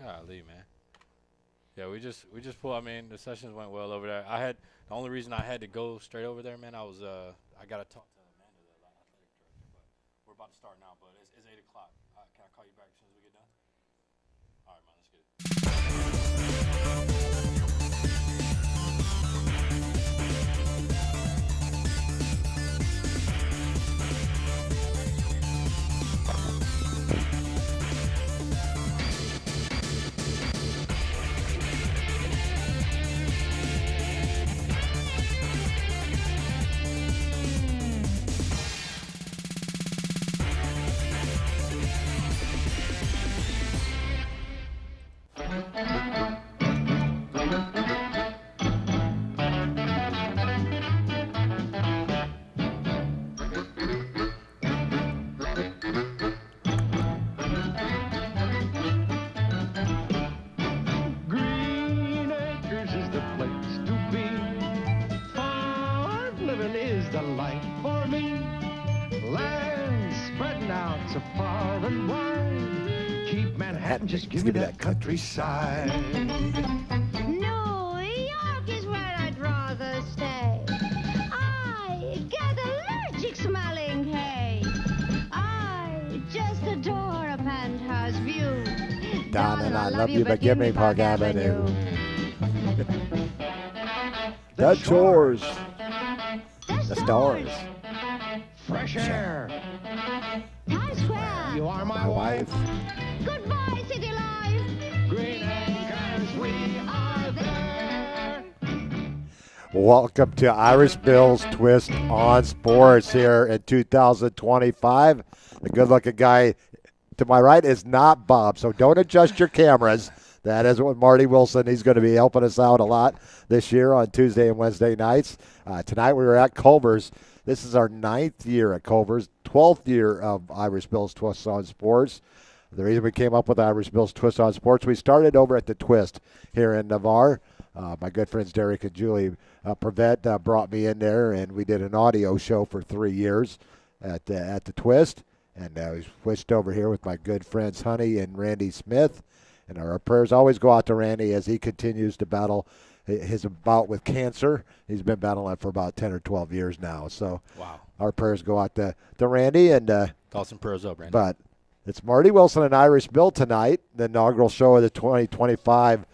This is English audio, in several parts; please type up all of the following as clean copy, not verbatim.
Golly, man. Yeah, we just pulled. I mean, the sessions went well over there. The only reason I had to go straight over there, man. I gotta talk to Amanda, the athletic director. But we're about to start now. But it's 8 o'clock. Can I call you back as soon as we get done? All right, man. Let's get it. Green Acres is the place to be. Farm living is the life for me. Land spreading out so far and wide. Keep Manhattan, just give me that countryside. New York is where I'd rather stay. I get allergic smelling hay. I just adore a penthouse view. Darling, I love you, but give me Park Avenue. The chores. The stars. Fresh air. Times Square. You are my My wife. wife. Goodbye, city life. Green Acres, we are there. Welcome to Irish Bill's Twist on Sports here in 2025. The good-looking guy to my right is not Bob, so don't adjust your cameras. That is what Marty Wilson. He's going to be helping us out a lot this year on Tuesday and Wednesday nights. Tonight we were at Culver's. This is our 9th year at Culver's, 12th year of Irish Bill's Twist on Sports. The reason we came up with Irish Bill's Twist on Sports, we started over at the Twist here in Navarre. My good friends Derek and Julie Prevett brought me in there, and we did an audio show for 3 years at the Twist. And we switched over here with my good friends Honey and Randy Smith. And our prayers always go out to Randy as he continues to battle his bout with cancer. He's been battling it for about 10 or 12 years now. So Wow. our prayers go out to Randy. And Toss some prayers up, Randy. but it's Marty Wilson and Irish Bill tonight, the inaugural show of the 2025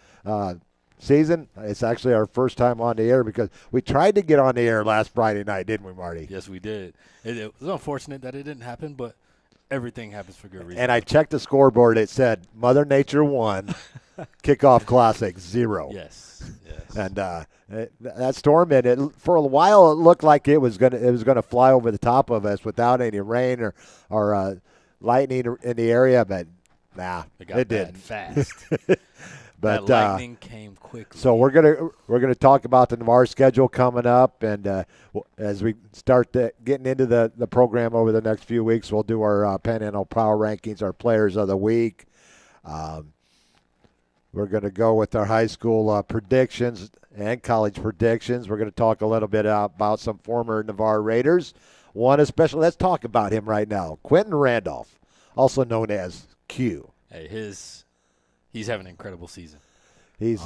season. It's actually our first time on the air because we tried to get on the air last Friday night, didn't we, Marty? Yes, we did. It was unfortunate that it didn't happen, but everything happens for good reason. And I checked the scoreboard. It said Mother Nature 1, Kickoff Classic 0. Yes. And that storm, and for a while, it looked like it was gonna fly over the top of us without any rain or lightning in the area. But nah, it didn't. fast. But that lightning came quickly. so we're gonna talk about the Navarre schedule coming up, and as we start getting into the program over the next few weeks, we'll do our Panhandle Power Rankings, our Players of the Week. We're going to go with our high school predictions and college predictions. We're going to talk a little bit about some former Navarre Raiders. One especially, let's talk about him right now. Quentin Randolph, also known as Q. Hey, he's having an incredible season. He's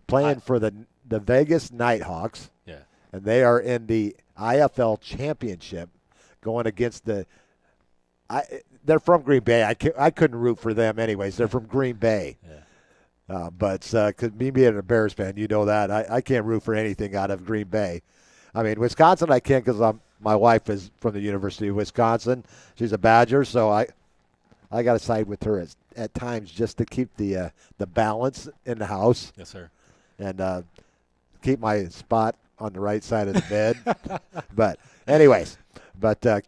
playing for the Vegas Nighthawks. Yeah. And they are in the IFL Championship going against they're from Green Bay. I couldn't root for them anyways. They're from Green Bay. Yeah. But cause me being a Bears fan, you know that. I can't root for anything out of Green Bay. I mean, Wisconsin I can't because my wife is from the University of Wisconsin. She's a Badger, so I got to side with her at times just to keep the balance in the house. Yes, sir. And keep my spot on the right side of the bed. But anyways,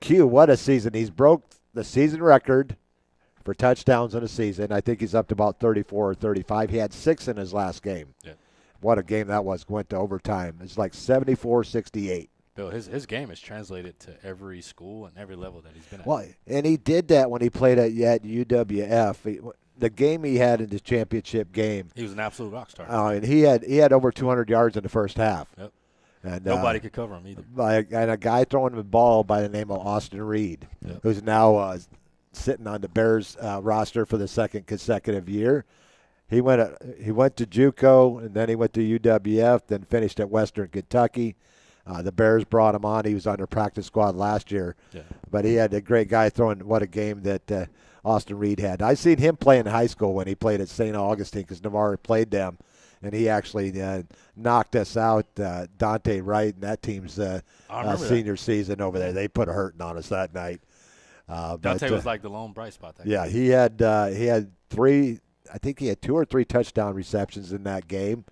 Q, what a season. He's broke the season record for touchdowns in a season. I think he's up to about 34 or 35. He had 6 in his last game. Yeah. What a game that was. Went to overtime. It's like 74-68. Bill, his game is translated to every school and every level that he's been at. Well, and he did that when he played at UWF. The game he had in the championship game. He was an absolute rock star. And he had over 200 yards in the first half. Yep. And nobody could cover him either. And a guy throwing the ball by the name of Austin Reed, Yep. who's now sitting on the Bears roster for the second consecutive year. he went to JUCO, and then he went to UWF, then finished at Western Kentucky. The Bears brought him on. He was on their practice squad last year. Yeah. But he had a great guy throwing. What a game that Austin Reed had. I seen him play in high school when he played at St. Augustine because Navarre played them. And he actually knocked us out, Dante Wright, and that team's senior season over there. They put a hurting on us that night. Dante was like the lone bright spot. Yeah, he had 3. I think he had 2 or 3 touchdown receptions in that game.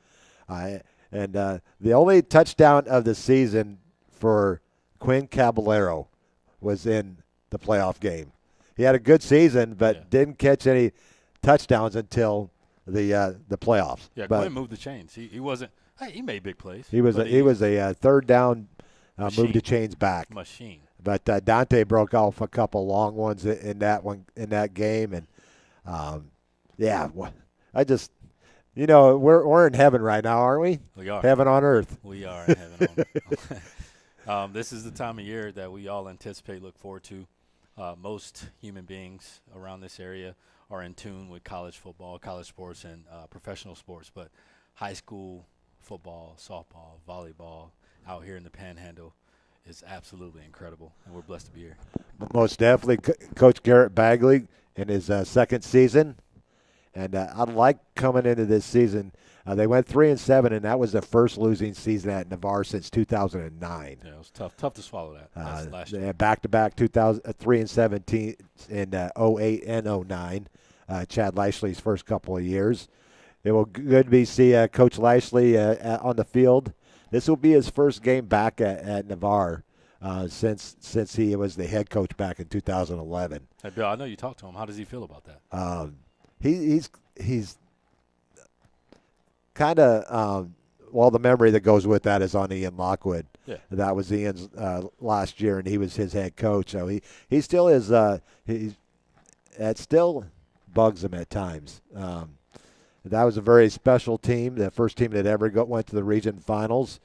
And the only touchdown of the season for Quinn Caballero was in the playoff game. He had a good season, but didn't catch any touchdowns until the playoffs. Yeah, but Quinn moved the chains. He wasn't. Hey, he made big plays. He was a third down move the chains back machine. But Dante broke off a couple long ones in that game, and I just. We're in heaven right now, aren't we? We are. Heaven on earth. We are in heaven on earth. This is the time of year that we all anticipate, look forward to. Most human beings around this area are in tune with college football, college sports, and professional sports. But high school football, softball, volleyball out here in the Panhandle is absolutely incredible, and we're blessed to be here. Most definitely. Coach Garrett Bagley in his second season. And I like coming into this season. They went 3-7, and that was the first losing season at Navarre since 2009. Yeah, it was tough to swallow that. That's last year. They had back-to-back 3-17 in 08 and 09. Chad Lashley's first couple of years. It will good to see Coach Lashley on the field. This will be his first game back at Navarre since he was the head coach back in 2011. Hey, Bill, I know you talked to him. How does he feel about that? He's kind of the memory that goes with that is on Ian Lockwood. Yeah. That was Ian's last year, and he was his head coach. So he still is. It still bugs him at times. That was a very special team. The first team that ever went to the region finals.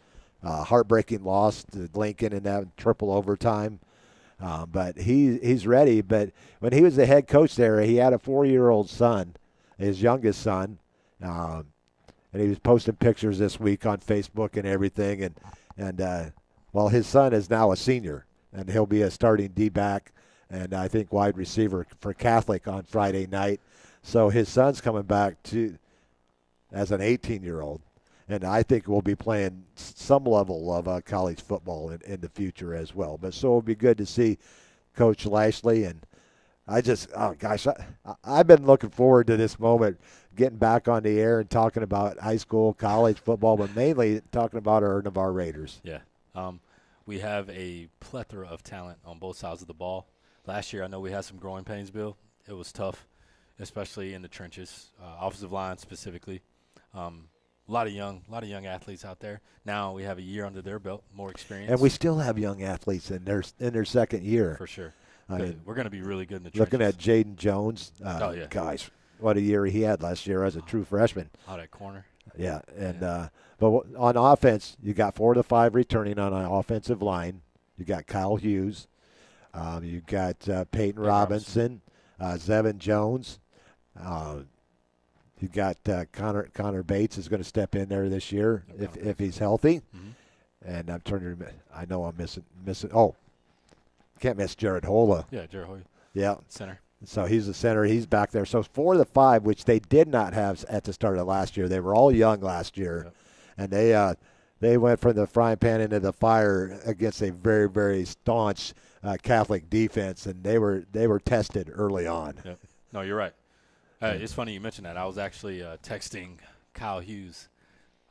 Heartbreaking loss to Lincoln in that triple overtime. But he's ready. But when he was the head coach there, he had a 4-year-old son, his youngest son, and he was posting pictures this week on Facebook and everything. And his son is now a senior, and he'll be a starting D-back and I think wide receiver for Catholic on Friday night. So his son's coming back as an 18-year-old. And I think we'll be playing some level of college football in the future as well. But so it'll be good to see Coach Lashley. And I've been looking forward to this moment, getting back on the air and talking about high school, college football, but mainly talking about our Navarre Raiders. Yeah. We have a plethora of talent on both sides of the ball. Last year, I know we had some growing pains, Bill. It was tough, especially in the trenches, offensive line specifically. A lot of young athletes out there. Now we have a year under their belt, more experience. And we still have young athletes in their second year. For sure. We're going to be really good in the looking trenches. at Jaden Jones. Guys, what a year he had last year as a true freshman. Out at corner. Yeah, and but on offense, you got 4 to 5 returning on an offensive line. You got Kyle Hughes. You got Peyton Robinson, Zevin Jones. You got Connor Bates is going to step in there this year if he's healthy. Mm-hmm. And I'm turning. I know I'm missing. Oh, can't miss Jared Hola. Yeah, Jared Hola. Yeah, center. So he's the center. He's back there. So 4 of the 5, which they did not have at the start of last year. They were all young last year, and they went from the frying pan into the fire against a very, very staunch Catholic defense, and they were tested early on. Yep. No, you're right. It's funny you mentioned that. I was actually texting Kyle Hughes,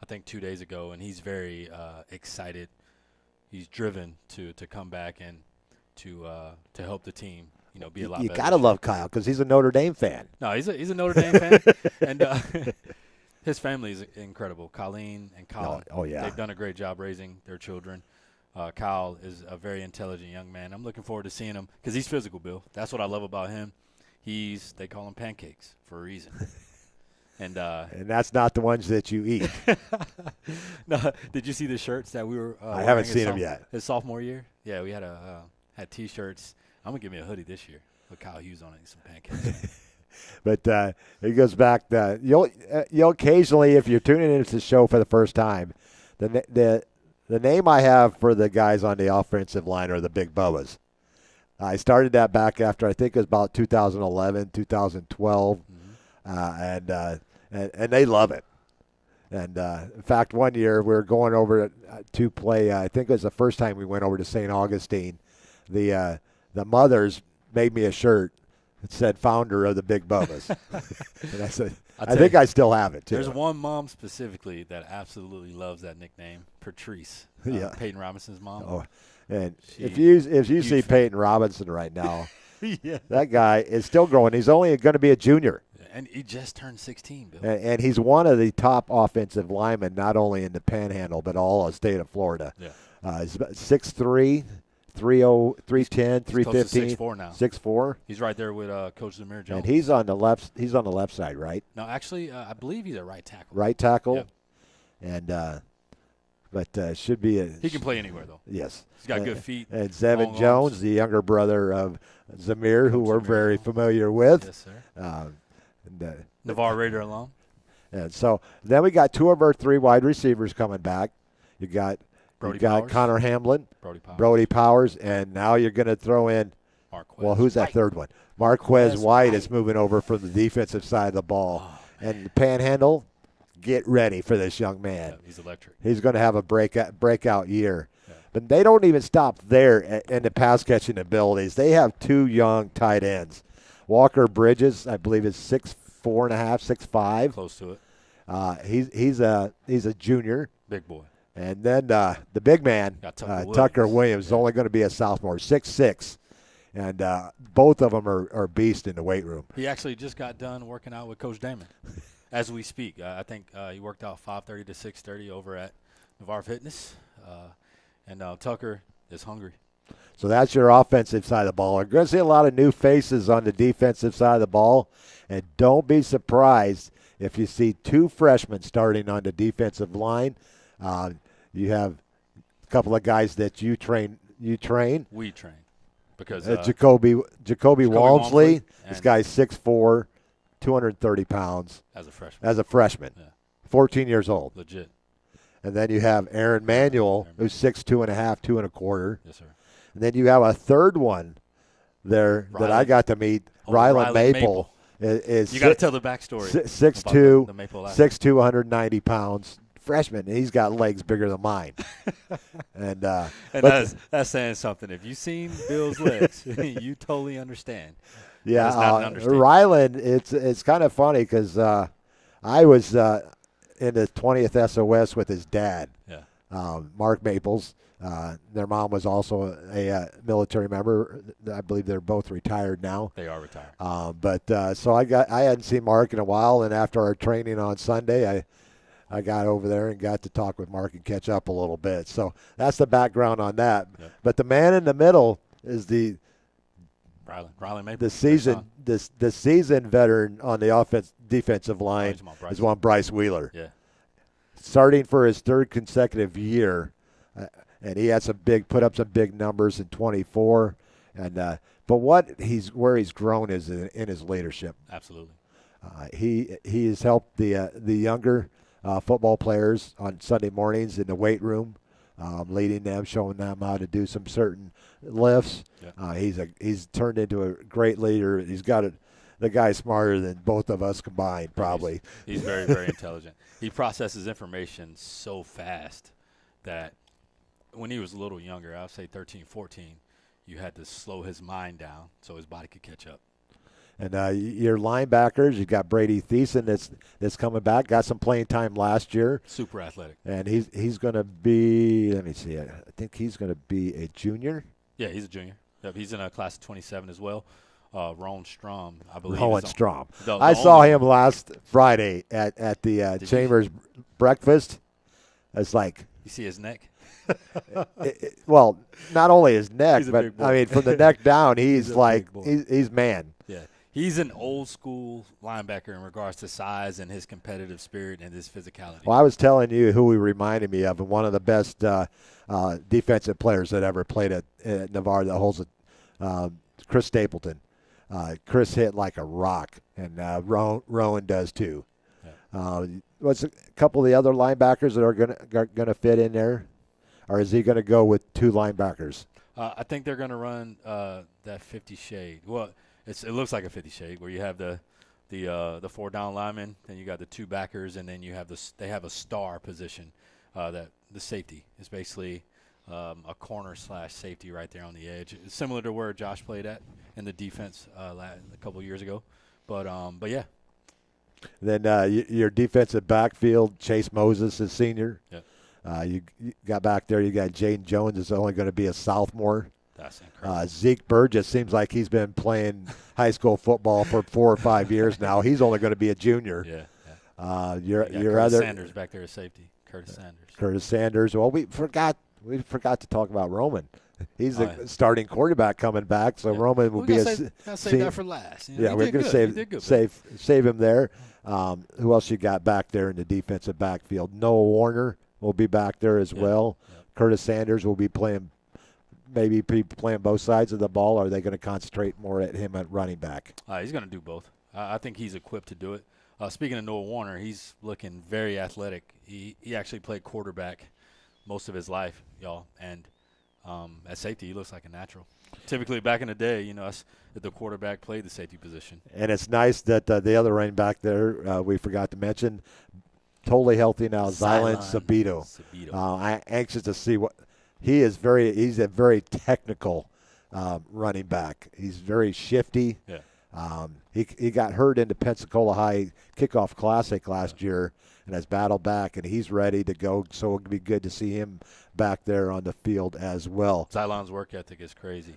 I think 2 days ago, and he's very excited. He's driven to come back and to help the team. Be a lot better. You gotta love Kyle because he's a Notre Dame fan. No, he's a Notre Dame fan, and his family is incredible. Colleen and Colin. Oh yeah, they've done a great job raising their children. Kyle is a very intelligent young man. I'm looking forward to seeing him because he's physical, Bill. That's what I love about him. They call him pancakes for a reason. And that's not the ones that you eat. No, did you see the shirts that we were I haven't seen them yet. His sophomore year? Yeah, we had T-shirts. I'm going to give me a hoodie this year with Kyle Hughes on it and some pancakes. But he goes back. You'll occasionally, if you're tuning into the show for the first time, the name I have for the guys on the offensive line are the Big Boas. I started that back after I think it was about 2011, 2012, and they love it. And in fact, one year we were going over to play. I think it was the first time we went over to St. Augustine. The mothers made me a shirt that said "Founder of the Big Bubas," and I said, I think I still have it too. There's one mom specifically that absolutely loves that nickname, Patrice. Peyton Robinson's mom. Oh, and if you see Peyton Robinson right now, that guy is still growing. He's only going to be a junior. And he just turned 16, Bill. And he's one of the top offensive linemen, not only in the Panhandle, but all of the state of Florida. Yeah. He's 6'3", 3'10", 315. 6'4" now. 6'4". He's right there with Coach Zamir Jones. And he's on the left side, right? No, actually, I believe he's a right tackle. Right tackle. Yep. And but should be a. He can play anywhere though. Yes. He's got good feet. And Zevin long Jones, arms. the younger brother of Zamir, who we're very familiar with. Yes, sir. And, Navarre Raider alum. And so then we got two of our three wide receivers coming back. You got Powers. Connor Hamlin, Brody Powers. and now you're going to throw in. Marquez. Well, who's that third one? Marquez White is moving over from the defensive side of the ball. Oh, and the Panhandle, get ready for this young man. Yeah, he's electric. He's going to have a breakout year. Yeah. But they don't even stop there in the pass-catching abilities. They have two young tight ends. Walker Bridges, I believe, is 6'4.5", 6'5". Close to it. He's a junior. Big boy. And then the big man, Tucker Williams, is only going to be a sophomore, 6'6". And both of them are beasts in the weight room. He actually just got done working out with Coach Damon as we speak. I think he worked out 5:30 to 6:30 over at Navarre Fitness. And Tucker is hungry. So that's your offensive side of the ball. We're going to see a lot of new faces on the defensive side of the ball. And don't be surprised if you see two freshmen starting on the defensive line. You have a couple of guys that you train. We train. Because Jacoby Walmsley, this guy's 6'4", 230 pounds. As a freshman. Yeah. 14 years old. Legit. And then you have Aaron Manuel, who's 6'2.5", 2 1/4. Yes, sir. And then you have a third one there that I got to meet, Rylan Maple. Is you got to tell the backstory. 6'2", the Maple 6'2", 190 pounds. Freshman, he's got legs bigger than mine. and that's saying something. If you've seen Bill's legs, you totally understand. Yeah, Rylan, it's kind of funny because I was in the 20th SOS with his dad, Mark Maples. Their mom was also a military member. I believe they're both retired now. They are retired. But so I hadn't seen Mark in a while, and after our training on Sunday, I got over there and got to talk with Mark and catch up a little bit. So that's the background on that. Yep. But the man in the middle is the Rylan Maple. The seasoned veteran on the defensive line is one Bryce Wheeler. Yeah. Starting for his third consecutive year, and he had put up some big numbers in 24. And but where he's grown is in his leadership. Absolutely. He has helped the younger football players on Sunday mornings in the weight room, leading them, showing them how to do some certain lifts. Yeah. He's turned into a great leader. He's got the guy's smarter than both of us combined, probably. He's very, very intelligent. He processes information so fast that when he was a little younger, I would say 13, 14, you had to slow his mind down so his body could catch up. And your linebackers, you've got Brady Thiessen that's coming back. Got some playing time last year. Super athletic. And he's going to be, let me see, I think he's going to be a junior. Yeah, he's a junior. Yep, he's in a class of 27 as well. Rowan Strom, I believe. Rowan Strom. I saw him last Friday at the Chambers breakfast. It's like. You see his neck? Well, not only his neck, but I mean, from the neck down, he's like, he's man. Yeah. He's an old-school linebacker in regards to size and his competitive spirit and his physicality. Well, I was telling you who he reminded me of, and one of the best defensive players that ever played at Navarre that holds it, Chris Stapleton. Chris hit like a rock and Rowan does too. Yeah. What's a couple of the other linebackers that are gonna fit in there, or is he gonna go with 2 linebackers? I think they're going to run that 50 shade. Well, it looks like a 50 shade where you have the 4 down linemen, then you got the 2 backers, and then you have they have a star position that the safety is basically a corner / safety right there on the edge. It's similar to where Josh played at in the defense a couple years ago, but yeah. Then your defensive backfield, Chase Moses is senior. Yep. You got back there, you got Jaden Jones is only going to be a sophomore. That's incredible. Zeke Burgess seems like he's been playing high school football for 4 or 5 years now. He's only going to be a junior. Yeah. Your Curtis other Sanders back there at safety. Curtis Sanders. Well, we forgot to talk about Roman. He's the starting quarterback coming back, so Roman will be save that for last. Yeah, we're going to save him there. Who else you got back there in the defensive backfield? Noah Warner will be back there as well. Yeah. Curtis Sanders will be playing both sides of the ball. Or are they going to concentrate more at him at running back? He's going to do both. I think he's equipped to do it. Speaking of Noah Warner, he's looking very athletic. He actually played quarterback most of his life, y'all, and at safety, he looks like a natural. Typically, back in the day, the quarterback played the safety position. And it's nice that the other running back there, we forgot to mention, totally healthy now, Zylan Sabito. I'm anxious to see what he is. He's a very technical running back. He's very shifty. Yeah. He got hurt in the Pensacola High Kickoff Classic last year and has battled back, and he's ready to go. So it'll be good to see him back there on the field as well. Zylan's work ethic is crazy.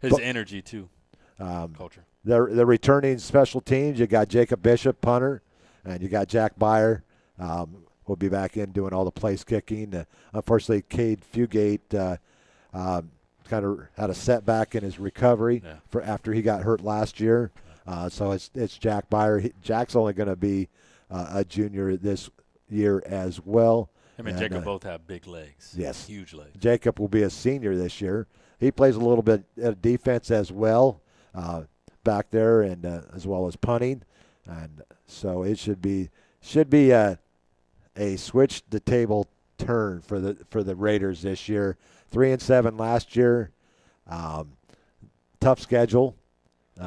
His energy too. Culture. The returning special teams, you got Jacob Bishop, punter, and you got Jack Byer. Will be back in doing all the place kicking. Unfortunately, Cade Fugate kind of had a setback in his recovery for after he got hurt last year. So it's Jack Byer. Jack's only going to be a junior this year as well. Him and Jacob both have big legs. Yes. Huge legs. Jacob will be a senior this year. He plays a little bit of defense as well back there, and as well as punting. And so it should be a switch the table turn for the Raiders this year. 3-7 last year. Tough schedule.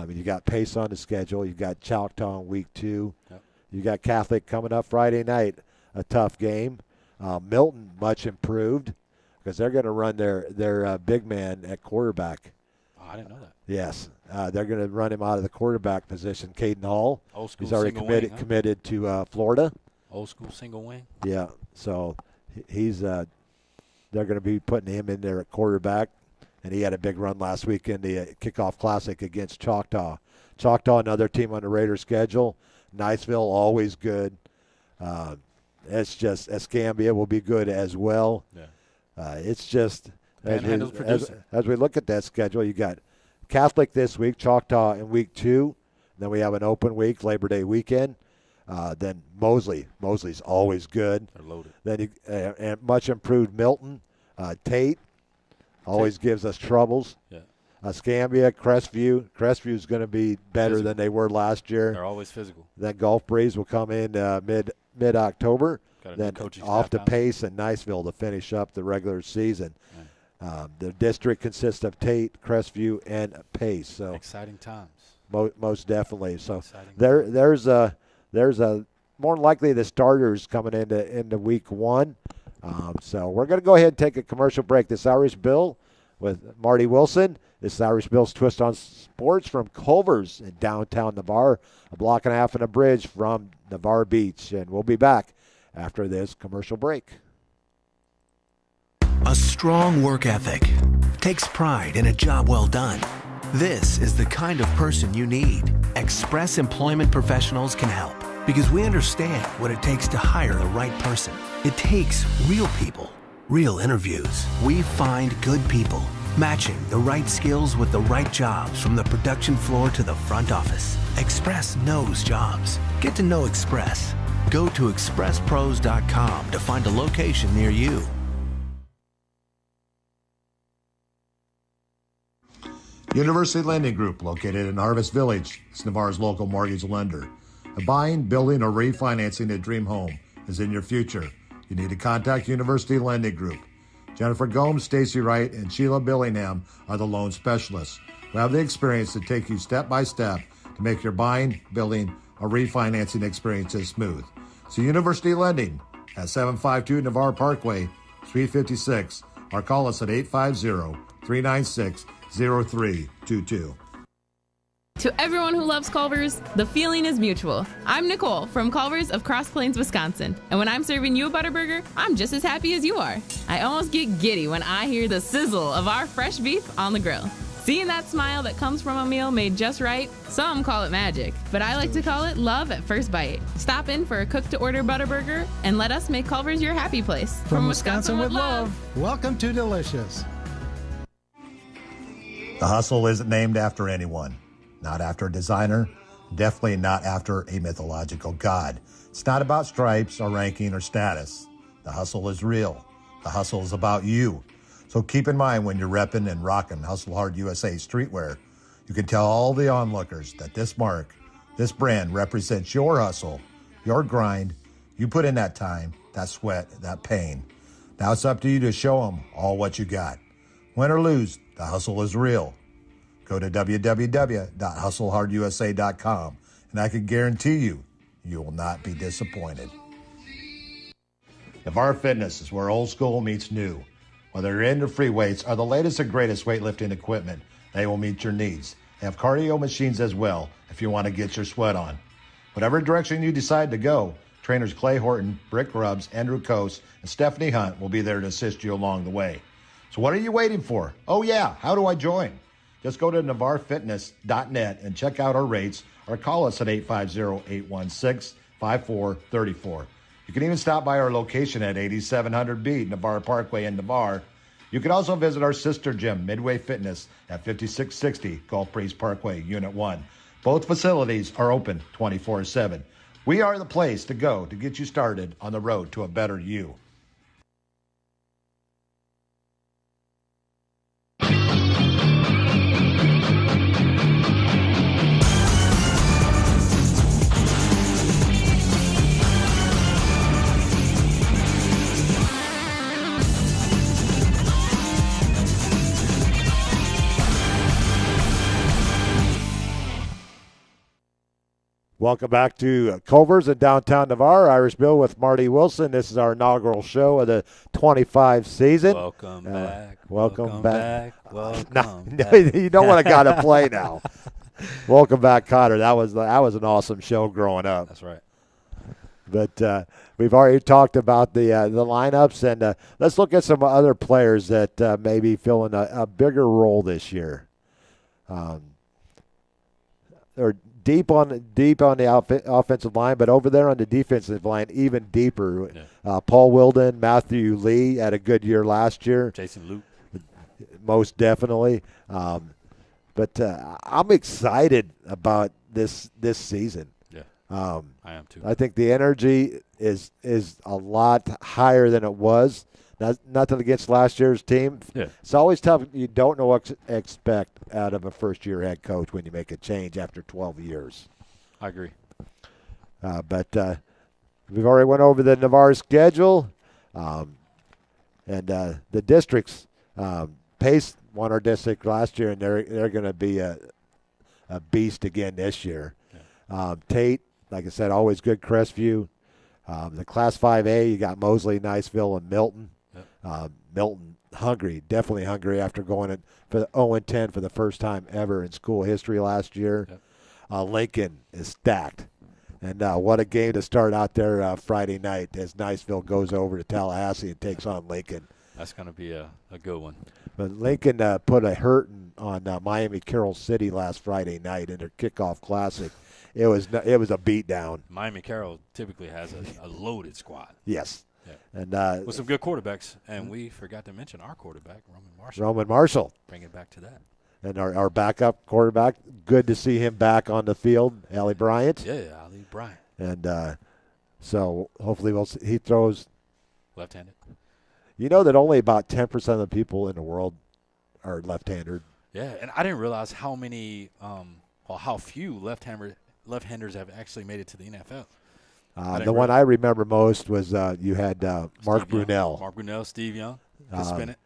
You got Pace on the schedule. You got Choctaw in week 2. Yep. You got Catholic coming up Friday night. A tough game. Milton much improved because they're going to run their big man at quarterback. Oh, I didn't know that. Yes, they're going to run him out of the quarterback position. Caden Hall. Old school. He's already committed to Florida. Old school single wing. Yeah, so he's they're going to be putting him in there at quarterback, and he had a big run last week in the kickoff classic against Choctaw. Choctaw, another team on the Raiders schedule. Niceville, always good. It's just Escambia will be good as well. Yeah. It's just as we look at that schedule, you got Catholic this week, Choctaw in week 2. Then we have an open week, Labor Day weekend. Then Mosley's always good. They're loaded. Then and much improved Milton, Tate always gives us troubles. Yeah. Escambia, Crestview's going to be better than they were last year. They're always physical. Then Gulf Breeze will come in mid-October. Then off to Pace and Niceville to finish up the regular season. Right. The district consists of Tate, Crestview, and Pace. So exciting times. Most definitely. So there's a more likely the starters coming into week 1. So we're going to go ahead and take a commercial break. This Irish Bill with Marty Wilson. This is Irish Bill's Twist on Sports from Culver's in downtown Navarre, a block and a half and a bridge from Navarre Beach. And we'll be back after this commercial break. A strong work ethic takes pride in a job well done. This is the kind of person you need. Express Employment Professionals can help because we understand what it takes to hire the right person. It takes real people, real interviews. We find good people, matching the right skills with the right jobs from the production floor to the front office. Express knows jobs. Get to know Express. Go to expresspros.com to find a location near you. University Lending Group, located in Harvest Village, is Navarre's local mortgage lender. Buying, building, or refinancing a dream home is in your future. You need to contact University Lending Group. Jennifer Gomes, Stacy Wright, and Sheila Billingham are the loan specialists who have the experience to take you step by step to make your buying, building, or refinancing experiences smooth. So University Lending at 752 Navarre Parkway, Suite 56, or call us at 850-396-0322. To everyone who loves Culver's, the feeling is mutual. I'm Nicole from Culver's of Cross Plains, Wisconsin. And when I'm serving you a Butterburger, I'm just as happy as you are. I almost get giddy when I hear the sizzle of our fresh beef on the grill. Seeing that smile that comes from a meal made just right, some call it magic, but I like to call it love at first bite. Stop in for a cook-to-order Butterburger and let us make Culver's your happy place. From Wisconsin with love, welcome to Delicious. The Hustle isn't named after anyone. Not after a designer, definitely not after a mythological god. It's not about stripes or ranking or status. The Hustle is real. The Hustle is about you. So keep in mind when you're repping and rocking Hustle Hard USA streetwear, you can tell all the onlookers that this mark, this brand represents your hustle, your grind. You put in that time, that sweat, that pain. Now it's up to you to show them all what you got. Win or lose, the hustle is real. Go to www.hustlehardusa.com, and I can guarantee you, you will not be disappointed. Navarre Fitness is where old school meets new. Whether you're into free weights or the latest and greatest weightlifting equipment, they will meet your needs. They have cardio machines as well if you want to get your sweat on. Whatever direction you decide to go, trainers Clay Horton, Brick Grubbs, Andrew Coase, and Stephanie Hunt will be there to assist you along the way. So what are you waiting for? Oh yeah, how do I join? Just go to navarrefitness.net and check out our rates or call us at 850-816-5434. You can even stop by our location at 8700B Navarre Parkway in Navarre. You can also visit our sister gym, Midway Fitness, at 5660 Gulf Breeze Parkway, Unit 1. Both facilities are open 24/7. We are the place to go to get you started on the road to a better you. Welcome back to Culver's in downtown Navarre. Irish Bill with Marty Wilson. This is our inaugural show of the 25 season. Welcome back. Welcome back. Welcome No, back. you know what I got to play now. Welcome back, Cotter. That was an awesome show growing up. That's right. But we've already talked about the lineups, and let's look at some other players that may be filling a bigger role this year. They're deep on the offensive line, but over there on the defensive line, even deeper. Yeah. Paul Wilden, Matthew Lee had a good year last year. Jason Luke. Most definitely. But I'm excited about this season. Yeah, I am too. I think the energy is a lot higher than it was. Nothing against last year's team. Yeah. It's always tough. You don't know what to expect out of a first-year head coach when you make a change after 12 years. I agree. But we've already went over the Navarre schedule. And the districts, Pace won our district last year, and they're going to be a beast again this year. Yeah. Tate, like I said, always good Crestview. The Class 5A, you got Mosley, Niceville, and Milton. Yep. Milton definitely hungry after going for the 0-10 for the first time ever in school history last year. Yep. Lincoln is stacked. And what a game to start out there Friday night as Niceville goes over to Tallahassee and takes on Lincoln. That's going to be a good one. But Lincoln put a hurting on Miami Carroll City last Friday night in their kickoff classic. It was a beatdown. Miami Carroll typically has a loaded squad. Yes. Yeah. And with some good quarterbacks. And we forgot to mention our quarterback, Roman Marshall. Bring it back to that. And our backup quarterback, good to see him back on the field, Ali Bryant. Yeah, Ali Bryant. And so hopefully he throws. Left-handed. You know that only about 10% of the people in the world are left-handed. Yeah, and I didn't realize how many, how few left-handers have actually made it to the NFL. The one I remember most was you had Mark Brunell. Mark Brunell, Steve Young, spin it.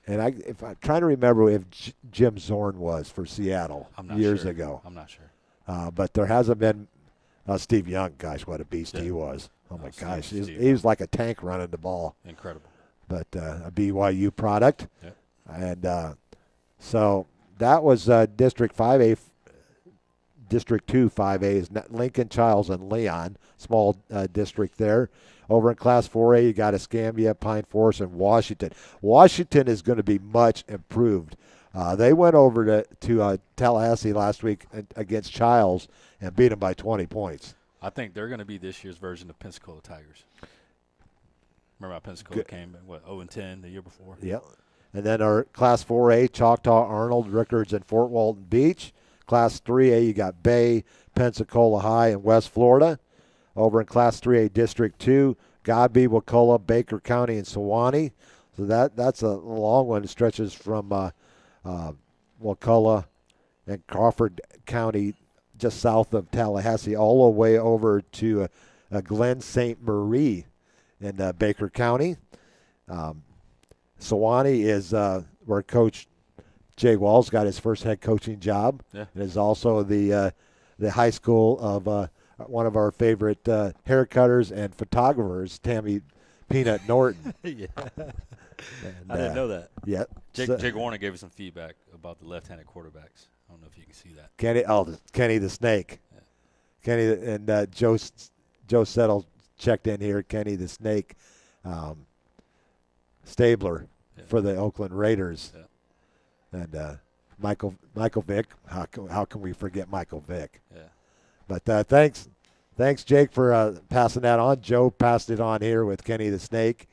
And if I'm trying to remember if Jim Zorn was for Seattle years sure. ago. I'm not sure. But there hasn't been Steve Young. Gosh, what a beast he was. Oh, my gosh. He was like a tank running the ball. Incredible. But a BYU product. Yep. And so that was District 5A. District 2 5A is Lincoln, Childs, and Leon. Small district there. Over in Class 4A, you got Escambia, Pine Forest, and Washington. Washington is going to be much improved. They went over to Tallahassee last week against Childs and beat them by 20 points. I think they're going to be this year's version of Pensacola Tigers. Remember how Pensacola came, 0-10 the year before? Yep. And then our Class 4A, Choctaw, Arnold, Rickards, and Fort Walton Beach. Class 3A, you got Bay, Pensacola High, and West Florida. Over in Class 3A, District 2, Godby, Wakulla, Baker County, and Sewanee. So that's a long one. It stretches from Wakulla and Crawford County, just south of Tallahassee, all the way over to Glen St. Marie in Baker County. Sewanee is where Coach Jay Walls got his first head coaching job. Yeah. It is also the high school of one of our favorite hair cutters and photographers, Tammy Peanut Norton. Yeah. And, I didn't know that. Yeah. Jake Warner gave us some feedback about the left-handed quarterbacks. I don't know if you can see that. Kenny the Snake. Yeah. Kenny and Joe Settle checked in here. Kenny the Snake, Stabler for the Oakland Raiders. Yeah. And Michael Vick. How can we forget Michael Vick? Yeah. But thanks, Jake, for passing that on. Joe passed it on here with Kenny the Snake.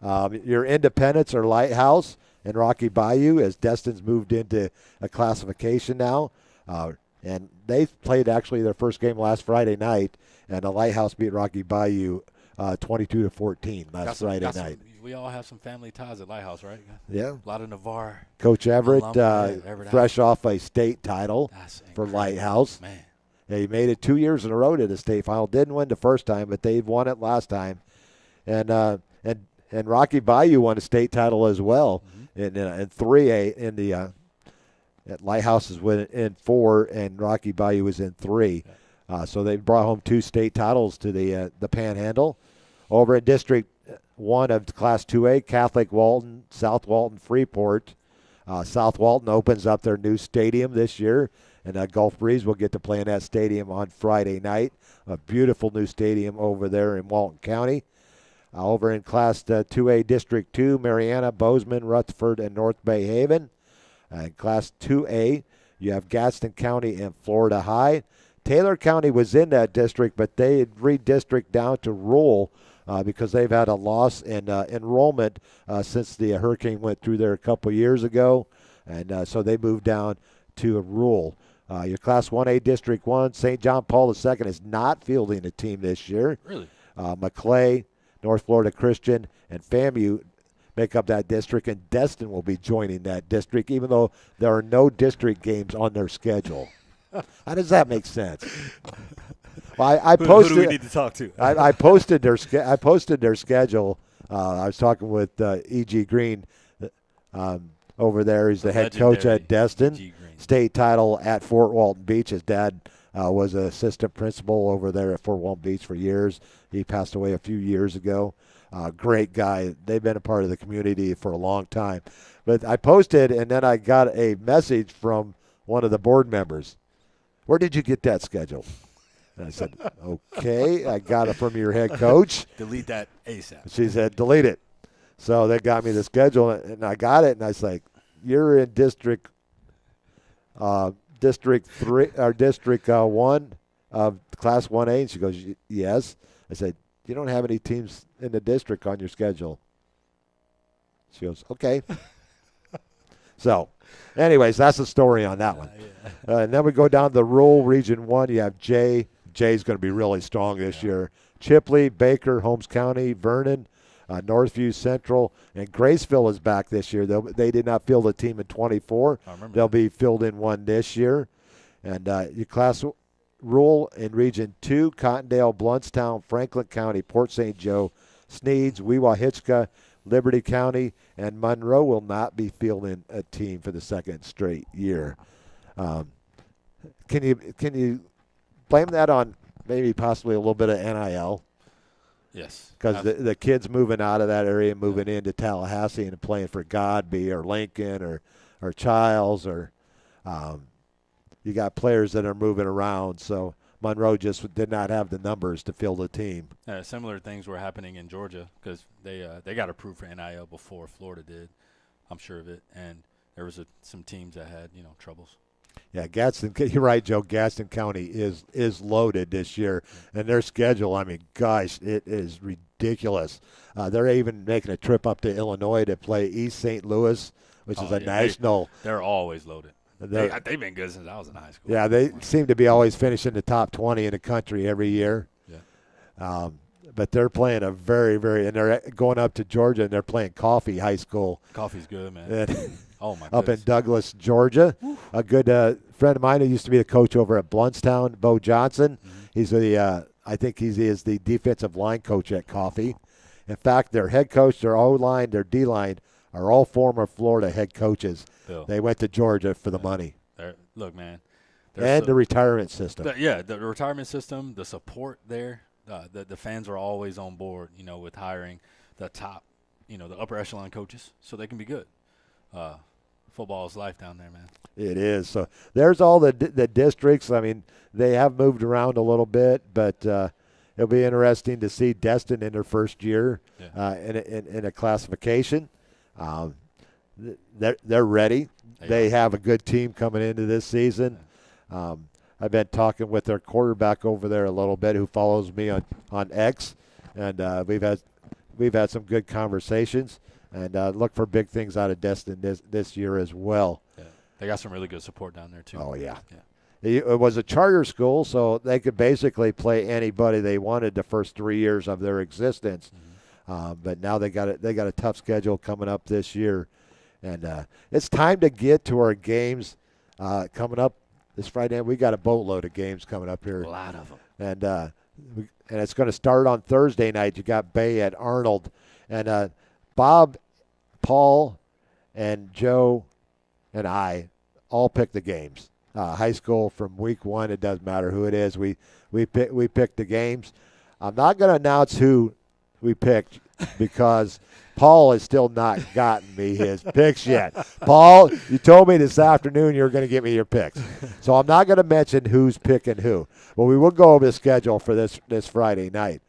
Your independents are Lighthouse and Rocky Bayou, as Destin's moved into a classification now. And they played actually their first game last Friday night, and the Lighthouse beat Rocky Bayou 22-14 last Friday night. We all have some family ties at Lighthouse, right? Yeah. A lot of Navarre. Coach Everett, Everett fresh off a state title for Lighthouse. Man. They made it 2 years in a row to the state final. Didn't win the first time, but they won it last time. And Rocky Bayou won a state title as well in 3A. In the at Lighthouse is in 4, and Rocky Bayou is in 3. So they brought home 2 state titles to the Panhandle. Over in District 1 of Class 2A, Catholic Walton, South Walton, Freeport. South Walton opens up their new stadium this year. And Gulf Breeze will get to play in that stadium on Friday night. A beautiful new stadium over there in Walton County. Over in Class 2A, District 2, Mariana, Bozeman, Rutherford, and North Bay Haven. In Class 2A, you have Gadsden County and Florida High. Taylor County was in that district, but they redistricted down to rural because they've had a loss in enrollment since the hurricane went through there a couple years ago. And so they moved down to rural. Your Class 1A District 1, St. John Paul II is not fielding a team this year. Really? Maclay, North Florida Christian, and FAMU make up that district, and Destin will be joining that district, even though there are no district games on their schedule. How does that make sense? Well, I posted. Who do we need to talk to? I posted their schedule. I was talking with E.G. Green over there. He's the head coach at Destin. State title at Fort Walton Beach. His dad was an assistant principal over there at Fort Walton Beach for years. He passed away a few years ago. Great guy. They've been a part of the community for a long time. But I posted, and then I got a message from one of the board members. Where did you get that schedule? And I said, okay, I got it from your head coach. Delete that ASAP. She said, delete it. So they got me the schedule, and I got it, and I was like, you're in District 3 or District 1 of Class 1A? And she goes, yes. I said, you don't have any teams in the district on your schedule. She goes, okay. So, anyways, that's the story on that one. Yeah. And then we go down to the rural Region 1. You have Jay. Jay's going to be really strong this year. Chipley, Baker, Holmes County, Vernon, Northview Central and Graceville is back this year. They did not field a team in 24. They'll be filled in one this year. And your class rule in Region 2, Cottondale, Bluntstown, Franklin County, Port St. Joe, Sneeds, Weewahitchka, Liberty County, and Monroe will not be fielding a team for the second straight year. Can you blame that on maybe possibly a little bit of NIL? Yes. Because the kids moving out of that area, moving into Tallahassee and playing for Godby or Lincoln or Childs or you got players that are moving around. So Monroe just did not have the numbers to field a team. Similar things were happening in Georgia because they got approved for NIL before Florida did. I'm sure of it. And there was some teams that had, troubles. Yeah, Gadsden, you're right, Joe. Gadsden County is loaded this year. And their schedule, I mean, gosh, it is ridiculous. They're even making a trip up to Illinois to play East St. Louis, which is a national. They're always loaded. They've been good since I was in high school. Yeah, they seem to be always finishing the top 20 in the country every year. Yeah. But they're playing a very, very – and they're going up to Georgia, and they're playing Coffee High School. Coffee's good, man. Oh, my goodness. Up in Douglas, Georgia. A good friend of mine who used to be the coach over at Bluntstown, Bo Johnson. Mm-hmm. He's I think he is the defensive line coach at Coffee. In fact, their head coach, their O-line, their D-line are all former Florida head coaches. Bill. They went to Georgia for the money. Look, man. And the retirement system. The retirement system, the support there. The fans are always on board, with hiring the top, the upper echelon coaches so they can be good. Football is life down there, man. It is. So there's all the districts. I mean, they have moved around a little bit, but it'll be interesting to see Destin in their first year in a classification. They're ready. They have a good team coming into this season. I've been talking with their quarterback over there a little bit, who follows me on X, and we've had some good conversations, and look for big things out of Destin this year as well. Yeah. They got some really good support down there too. Oh yeah. It was a charter school, so they could basically play anybody they wanted the first 3 years of their existence. Mm-hmm. But now they got a tough schedule coming up this year, and it's time to get to our games coming up. This Friday night, we got a boatload of games coming up here. A lot of them. And it's going to start on Thursday night. You got Bay at Arnold. And Bob, Paul, and Joe and I all pick the games. High school from week one, it doesn't matter who it is. We pick the games. I'm not going to announce who we picked because Paul has still not gotten me his picks yet. Paul, you told me this afternoon you were going to get me your picks. So I'm not going to mention who's picking who. But we will go over the schedule for this Friday night.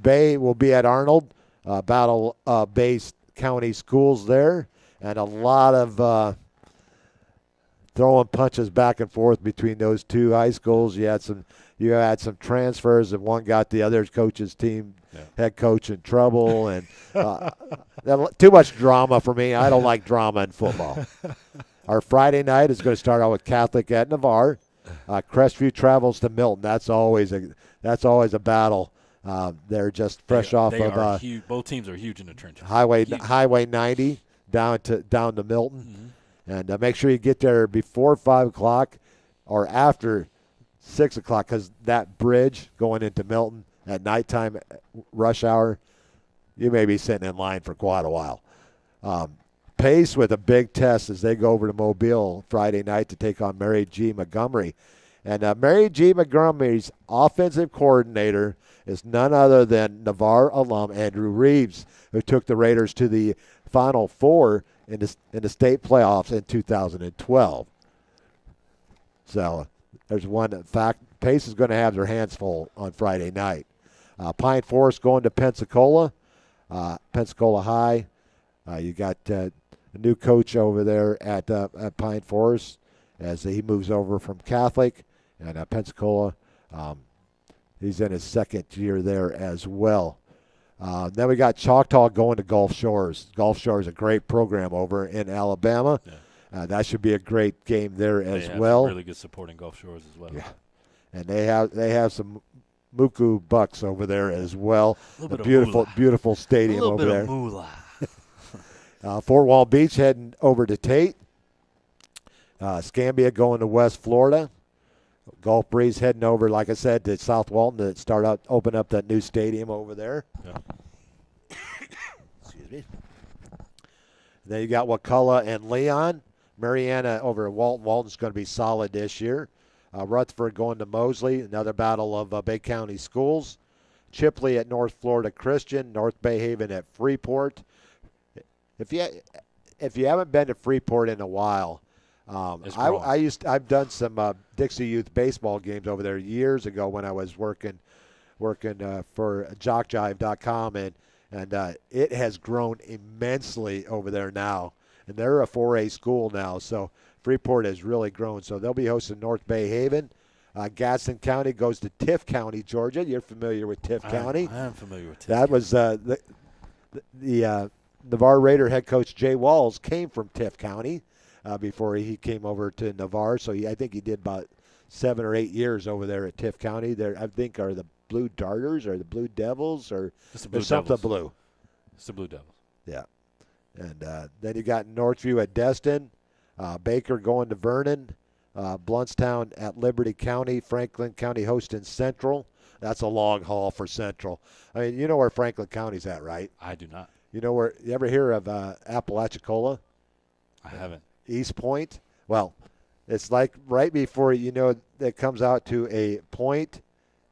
Bay will be at Arnold, battle Bay County schools there, and a lot of throwing punches back and forth between those two high schools. You had some transfers, and one got the other coach's team head coach in trouble, and too much drama for me. I don't like drama in football. Our Friday night is going to start out with Catholic at Navarre. Crestview travels to Milton. That's always a battle. They're just fresh off of huge. Both teams are huge in the trenches. Highway 90 down to Milton, and make sure you get there before 5 o'clock or after 6 o'clock, because that bridge going into Milton at nighttime rush hour, you may be sitting in line for quite a while. Pace with a big test as they go over to Mobile Friday night to take on Mary G. Montgomery. And Mary G. Montgomery's offensive coordinator is none other than Navarre alum Andrew Reeves, who took the Raiders to the Final Four in the state playoffs in 2012. So there's one fact. Pace is going to have their hands full on Friday night. Pine Forest going to Pensacola High. You got a new coach over there at Pine Forest as he moves over from Catholic, and Pensacola, he's in his second year there as well. Then we got Choctaw going to Gulf Shores. Gulf Shores is a great program over in Alabama. Yeah. That should be a great game there as well. Some really good support in Gulf Shores as well. Yeah, and they have some Muku Bucks over there as well. A The little bit of beautiful, moolah. beautiful A stadium little over bit there. of moolah. Fort Wall Beach heading over to Tate. Scambia going to West Florida. Gulf Breeze heading over, like I said, to South Walton to open up that new stadium over there. Yeah. Excuse me. Then you got Wakulla and Leon. Mariana over at Walton. Walton's going to be solid this year. Rutherford going to Mosley. Another battle of Bay County schools. Chipley at North Florida Christian. North Bay Haven at Freeport. If you haven't been to Freeport in a while, I've done some Dixie Youth baseball games over there years ago when I was working for JockJive.com, and it has grown immensely over there now, and they're a 4A school now, so Freeport has really grown. So they'll be hosting North Bay Haven. Gadsden County goes to Tiff County, Georgia. You're familiar with Tiff County. I am familiar with Tiff That County. was the Navarre Raider head coach Jay Walls came from Tiff County before he came over to Navarre. So I think he did about 7 or 8 years over there at Tiff County. There, I think, are the Blue Darters or the Blue Devils or there's something blue. It's the Blue Devils. Yeah. And then you got Northview at Destin, Baker going to Vernon, Bluntstown at Liberty County, Franklin County hosting Central. That's a long haul for Central. I mean, you know where Franklin County's at, right? I do not. You know where? You ever hear of Apalachicola? I haven't. East Point? Well, it's like right before it comes out to a point,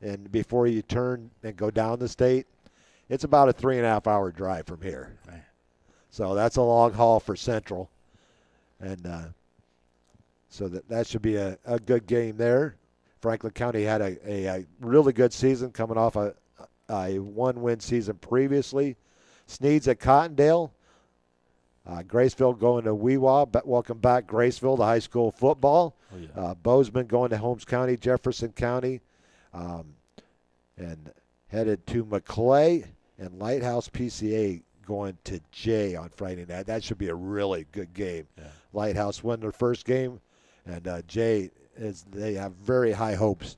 and before you turn and go down the state, it's about a 3.5 hour drive from here. Man. So that's a long haul for Central, and so that should be a good game there. Franklin County had a really good season coming off a 1-win season previously. Sneed's at Cottondale. Graceville going to Weewa. Welcome back, Graceville, to high school football. Oh, yeah. Bozeman going to Holmes County, Jefferson County, and headed to McClay, and Lighthouse PCA going to Jay on Friday night. That should be a really good game. Yeah. Lighthouse won their first game, and Jay they have very high hopes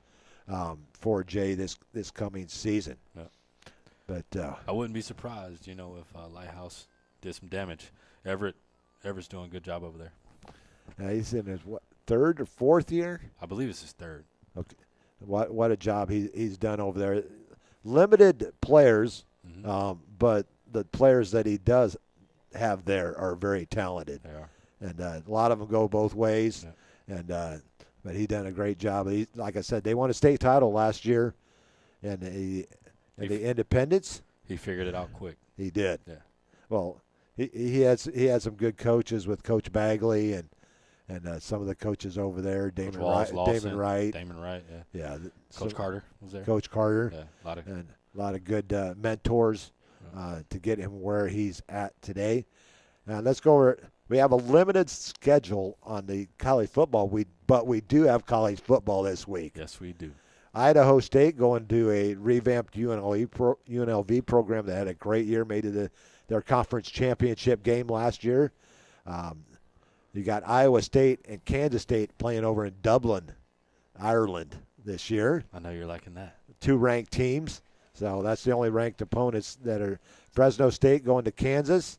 for Jay this coming season. Yeah. But I wouldn't be surprised, if Lighthouse did some damage. Everett's doing a good job over there. He's in his third or fourth year? I believe it's his third. Okay, what a job he's done over there. Limited players, but the players that he does have there are very talented. They are. And a lot of them go both ways. Yeah. And but he done a great job. Like I said, they won a state title last year, and the Independents. He figured it out quick. He did. Yeah. Well, he had some good coaches with Coach Bagley and some of the coaches over there. Damon Wright. Damon Wright. Yeah. Yeah. Coach Carter was there. Coach Carter. Yeah. A lot of good mentors to get him where he's at today. Let's go over. We have a limited schedule on the college football, but we do have college football this week. Yes, we do. Idaho State going to a revamped UNLV program that had a great year, made it their conference championship game last year. You got Iowa State and Kansas State playing over in Dublin, Ireland this year. I know you're liking that. 2 ranked teams. So that's the only ranked opponents that are Fresno State going to Kansas.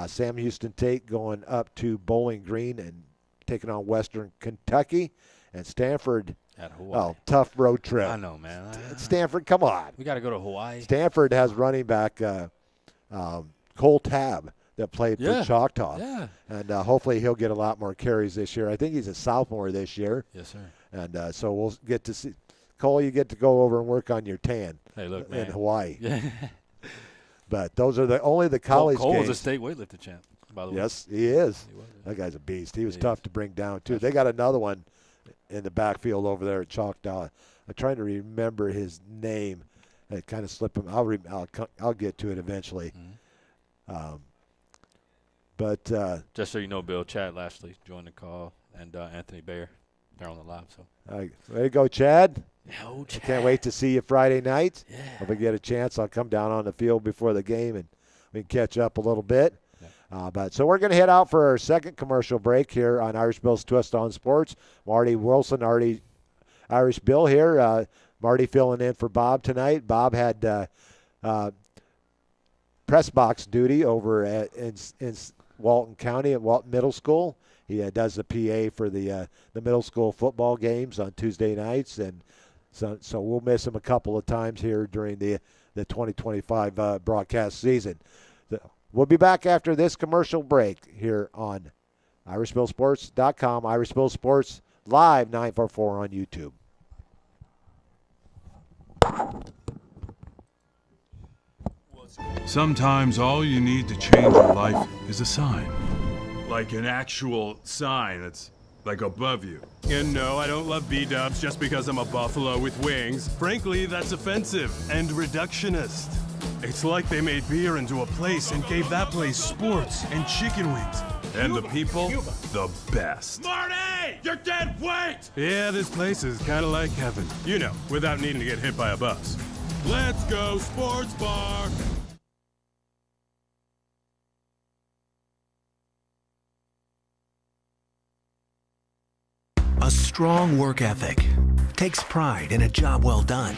Sam Houston Tate going up to Bowling Green and taking on Western Kentucky. And Stanford. At Hawaii. Oh, tough road trip. I know, man. Stanford, come on. We got to go to Hawaii. Stanford has running back Cole Tabb that played for Choctaw. Yeah. And hopefully he'll get a lot more carries this year. I think he's a sophomore this year. Yes, sir. And so we'll get to see. Cole, you get to go over and work on your tan in Hawaii. Yeah. But those are only the college Cole games. was a state weightlifting champ, by the way. Yes, he is. He was. That guy's a beast. He was tough to bring down, too. They got another one in the backfield over there at Choctaw. I'm trying to remember his name. It kind of slipped him. I'll get to it eventually. Mm-hmm. But just so you know, Bill, Chad Lashley joined the call, and Anthony Bayer, they're on the live. So way to go, Chad. Oh, Chad. I can't wait to see you Friday night. Yeah. If we get a chance, I'll come down on the field before the game and we can catch up a little bit. Yeah. So we're going to head out for our second commercial break here on Irish Bill's Twist on Sports. Marty Wilson, Irish Bill here. Marty filling in for Bob tonight. Bob had press box duty over in Walton County at Walton Middle School. He does the PA for the middle school football games on Tuesday nights, and so we'll miss him a couple of times here during the 2025 broadcast season. We'll be back after this commercial break here on IrishVilleSports.com, Irishville Sports Live 944 on YouTube. Sometimes all you need to change your life is a sign. Like an actual sign that's like above you. And no, I don't love B-dubs just because I'm a buffalo with wings. Frankly, that's offensive and reductionist. It's like they made beer into a place and gave that place sports and chicken wings. And the people, the best. Marty! You're dead weight! Yeah, this place is kind of like heaven. You know, without needing to get hit by a bus. Let's go sports bar! A strong work ethic takes pride in a job well done.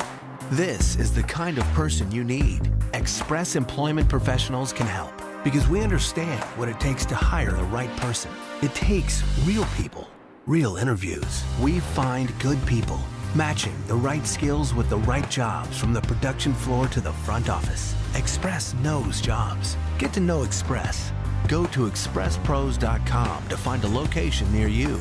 This is the kind of person you need. Express Employment Professionals can help because we understand what it takes to hire the right person. It takes real people, real interviews. We find good people, matching the right skills with the right jobs from the production floor to the front office. Express knows jobs. Get to know Express. Go to expresspros.com to find a location near you.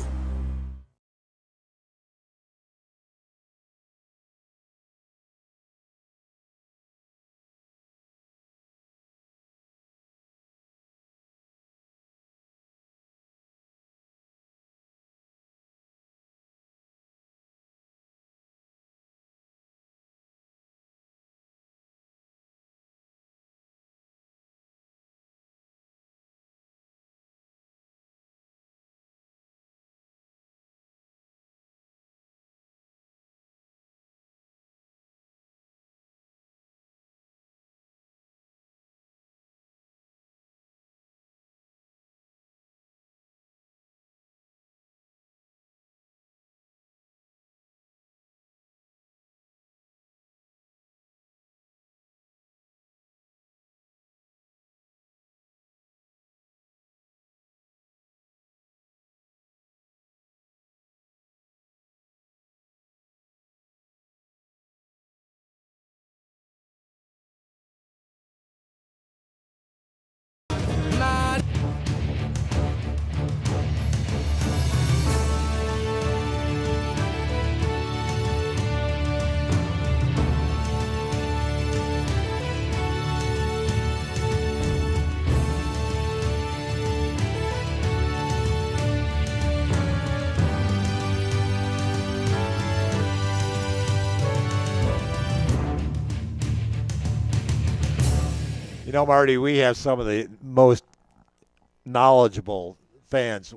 You know, Marty, we have some of the most knowledgeable fans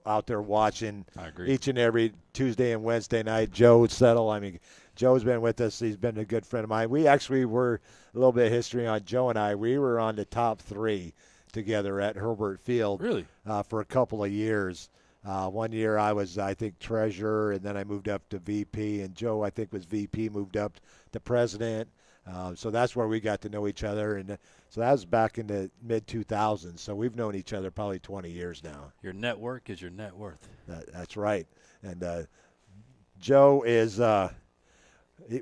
out there watching each and every Tuesday and Wednesday night. Joe Settle, I mean, Joe's been with us. He's been a good friend of mine. We actually were, a little bit of history on Joe and I, we were on the top three together at Herbert Field for a couple of years. One year I was, I think, treasurer, and then I moved up to VP, and Joe, I think, was VP, moved up to president. So that's where we got to know each other, and so that was back in the mid-2000s. So we've known each other probably 20 years now. Your network is your net worth. That's right. And Joe is,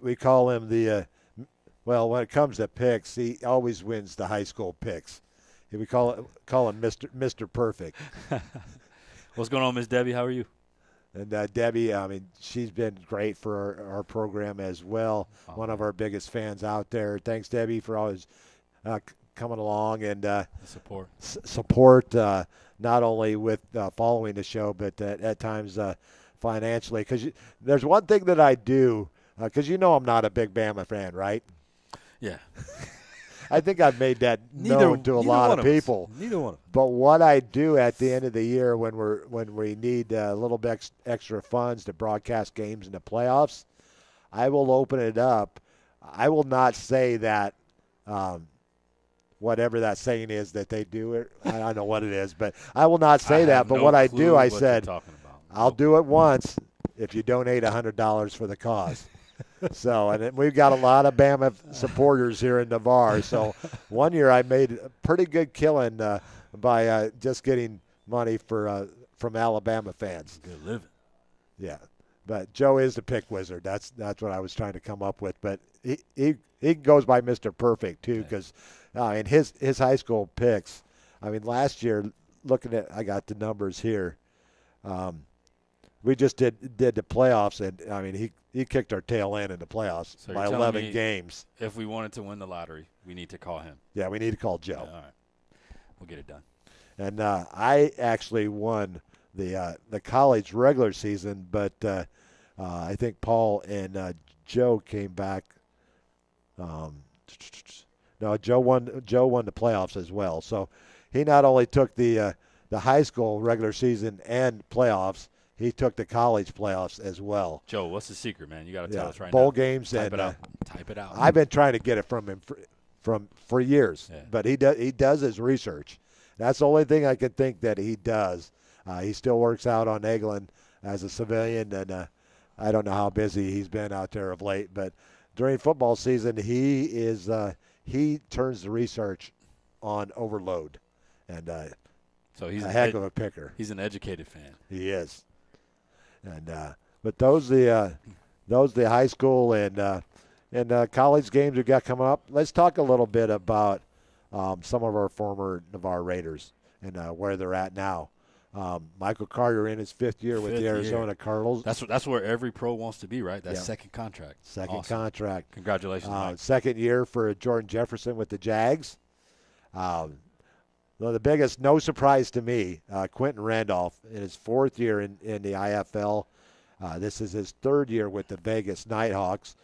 we call him the, well, when it comes to picks, he always wins the high school picks. We call him Mr. Perfect. What's going on, Miss Debbie? How are you? And Debbie, I mean, she's been great for our program as well. One of our biggest fans out there. Thanks, Debbie, for always coming along and support not only with following the show, but at times financially. Because there's one thing that I do, because you know I'm not a big Bama fan, right? Yeah. I think I've made that known to a lot of people. Neither one of them. But what I do at the end of the year when we need a little bit extra funds to broadcast games in the playoffs, I will open it up. I will not say that whatever that saying is that they do it. I don't know what it is, but I will not say that. But what I do, I said, I'll do it once if you donate $100 for the cause. So, and we've got a lot of Bama supporters here in Navarre. So, one year I made a pretty good killing by just getting money from Alabama fans. Good living. Yeah, but Joe is the pick wizard. That's what I was trying to come up with. But he goes by Mr. Perfect too, because and his high school picks. I mean, last year, I got the numbers here. We just did the playoffs, and I mean he kicked our tail end in the playoffs So by you're telling 11 me games. If we wanted to win the lottery, we need to call him. Yeah, we need to call Joe. All right, we'll get it done. And I actually won the college regular season, but I think Paul and Joe came back. No, Joe won the playoffs as well. So he not only took the high school regular season and playoffs, he took the college playoffs as well. Joe, what's the secret, man? You got to tell us right bowl now. Games Type and it out. Type it out. I've been trying to get it from him for years, but he does his research. That's the only thing I can think that he does. He still works out on Eglin as a civilian, and I don't know how busy he's been out there of late. But during football season, he turns the research on overload, and so he's a heck of a picker. He's an educated fan. He is. And but those the high school and college games we got coming up. Let's talk a little bit about some of our former Navarre Raiders and where they're at now. Michael Carter in his fifth year with the Arizona Cardinals. That's where every pro wants to be, right? That second contract. Second contract. Congratulations, Mike. Second year for Jordan Jefferson with the Jags. The biggest, no surprise to me, Quentin Randolph in his fourth year in the IFL. This is his third year with the Vegas Nighthawks.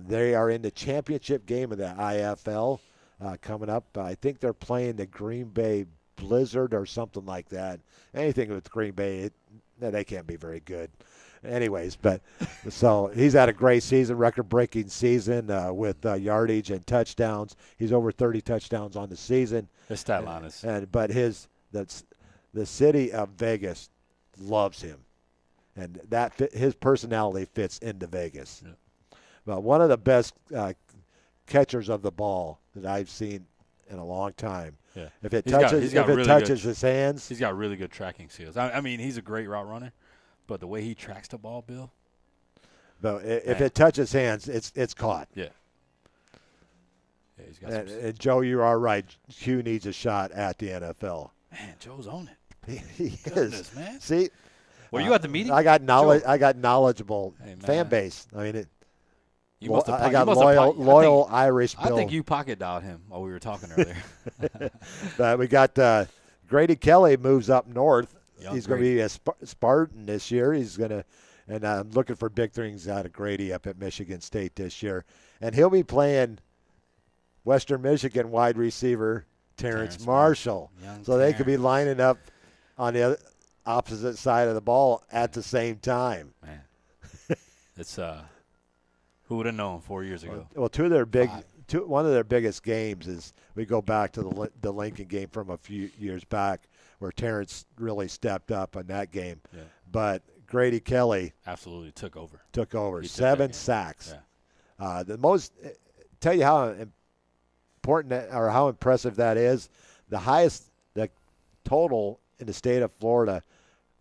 They are in the championship game of the IFL coming up. I think they're playing the Green Bay Blizzard or something like that. Anything with Green Bay, they can't be very good. Anyways, but so he's had a great season, record-breaking season with yardage and touchdowns. He's over 30 touchdowns on the season. His stat line is. But the city of Vegas loves him, and his personality fits into Vegas. Yeah. But one of the best catchers of the ball that I've seen in a long time. Yeah. If it touches his hands, he's got really good tracking skills. I mean, he's a great route runner. But the way he tracks the ball, Bill. But if it touches hands, it's caught. Yeah. Yeah, he's got and Joe, you are right. Hugh needs a shot at the NFL. Man, Joe's on it. He Goodness, is. Man. See, were you at the meeting? I got knowledge. Joe. I got knowledgeable fan base. I mean, I got loyal Irish. Bill. I think you pocket dialed him while we were talking earlier. We got Grady Kelly moves up north. He's going to be a Spartan this year. He's going to, and I'm looking for big things out of Grady up at Michigan State this year. And he'll be playing Western Michigan wide receiver Terrence Marshall. So they could be lining up on the opposite side of the ball at the same time. Man, it's who would have known 4 years ago? Well, one of their biggest games is we go back to the Lincoln game from a few years back, where Terrence really stepped up in that game. Yeah. But Grady Kelly absolutely took over. He 7 sacks. Yeah. Tell you how important or how impressive that is. The total in the state of Florida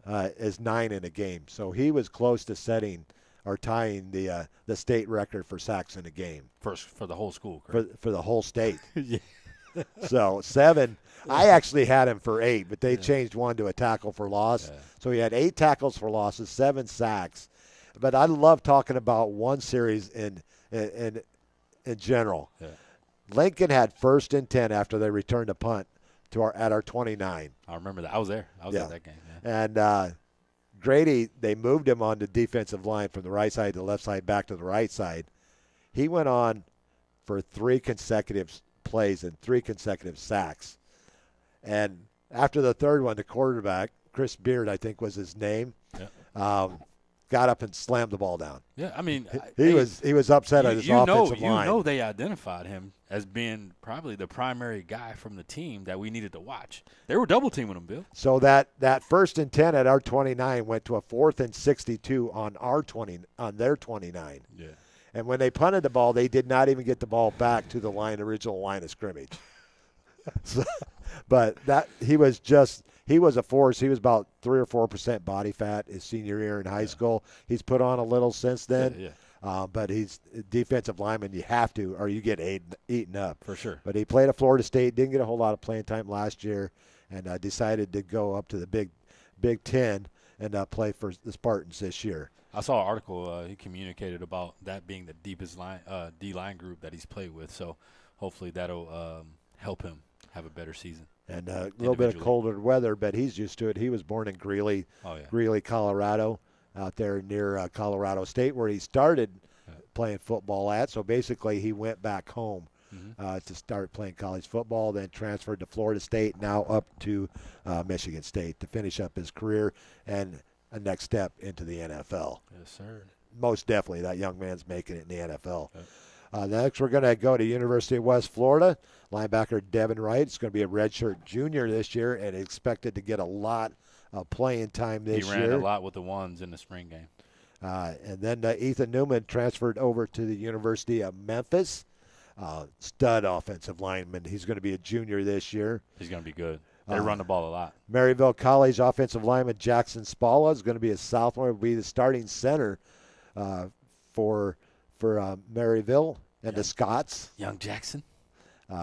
is 9 in a game. So he was close to setting or tying the state record for sacks in a game. For the whole school, correct? For the whole state. Yeah. So 7. I actually had him for 8, but they changed one to a tackle for loss. Yeah. So he had 8 tackles for losses, 7 sacks. But I love talking about one series in general. Yeah. Lincoln had 1st and 10 after they returned a punt at our 29. I remember that. I was there. I was at that game. Yeah. And Grady, they moved him on the defensive line from the right side to the left side, back to the right side. He went on for 3 consecutive plays and 3 consecutive sacks. And after the third one, the quarterback, Chris Beard, I think was his name, got up and slammed the ball down. Yeah, I mean, he was upset at his offensive line. You know they identified him as being probably the primary guy from the team that we needed to watch. They were double teaming him, Bill. So that 1st and 10 at our 29 went to a 4th and 62 on their 29. Yeah. And when they punted the ball, they did not even get the ball back to the original line of scrimmage. So, but he was a force. He was about 3 or 4% body fat his senior year in high school. He's put on a little since then. But he's a defensive lineman. You have to, or you get eaten up. For sure. But he played at Florida State, didn't get a whole lot of playing time last year, and decided to go up to the Big Ten and play for the Spartans this year. I saw an article he communicated about that being the deepest D-line group that he's played with. So hopefully that'll help him have a better season. And a little bit of colder weather, but he's used to it. He was born in Greeley, Greeley, Colorado, out there near Colorado State, where he started playing football at. So basically he went back home to start playing college football, then transferred to Florida State, now up to Michigan State to finish up his career and a next step into the NFL. Yes, sir. Most definitely that young man's making it in the NFL. Next, we're going to go to University of West Florida. Linebacker Devin Wright is going to be a redshirt junior this year and expected to get a lot of playing time this year. He ran a lot with the ones in the spring game. And then Ethan Newman transferred over to the University of Memphis. Stud offensive lineman. He's going to be a junior this year. He's going to be good. They run the ball a lot. Maryville College offensive lineman Jackson Spalla is going to be a sophomore. Will be the starting center for Maryville and the Scots. Young Jackson. We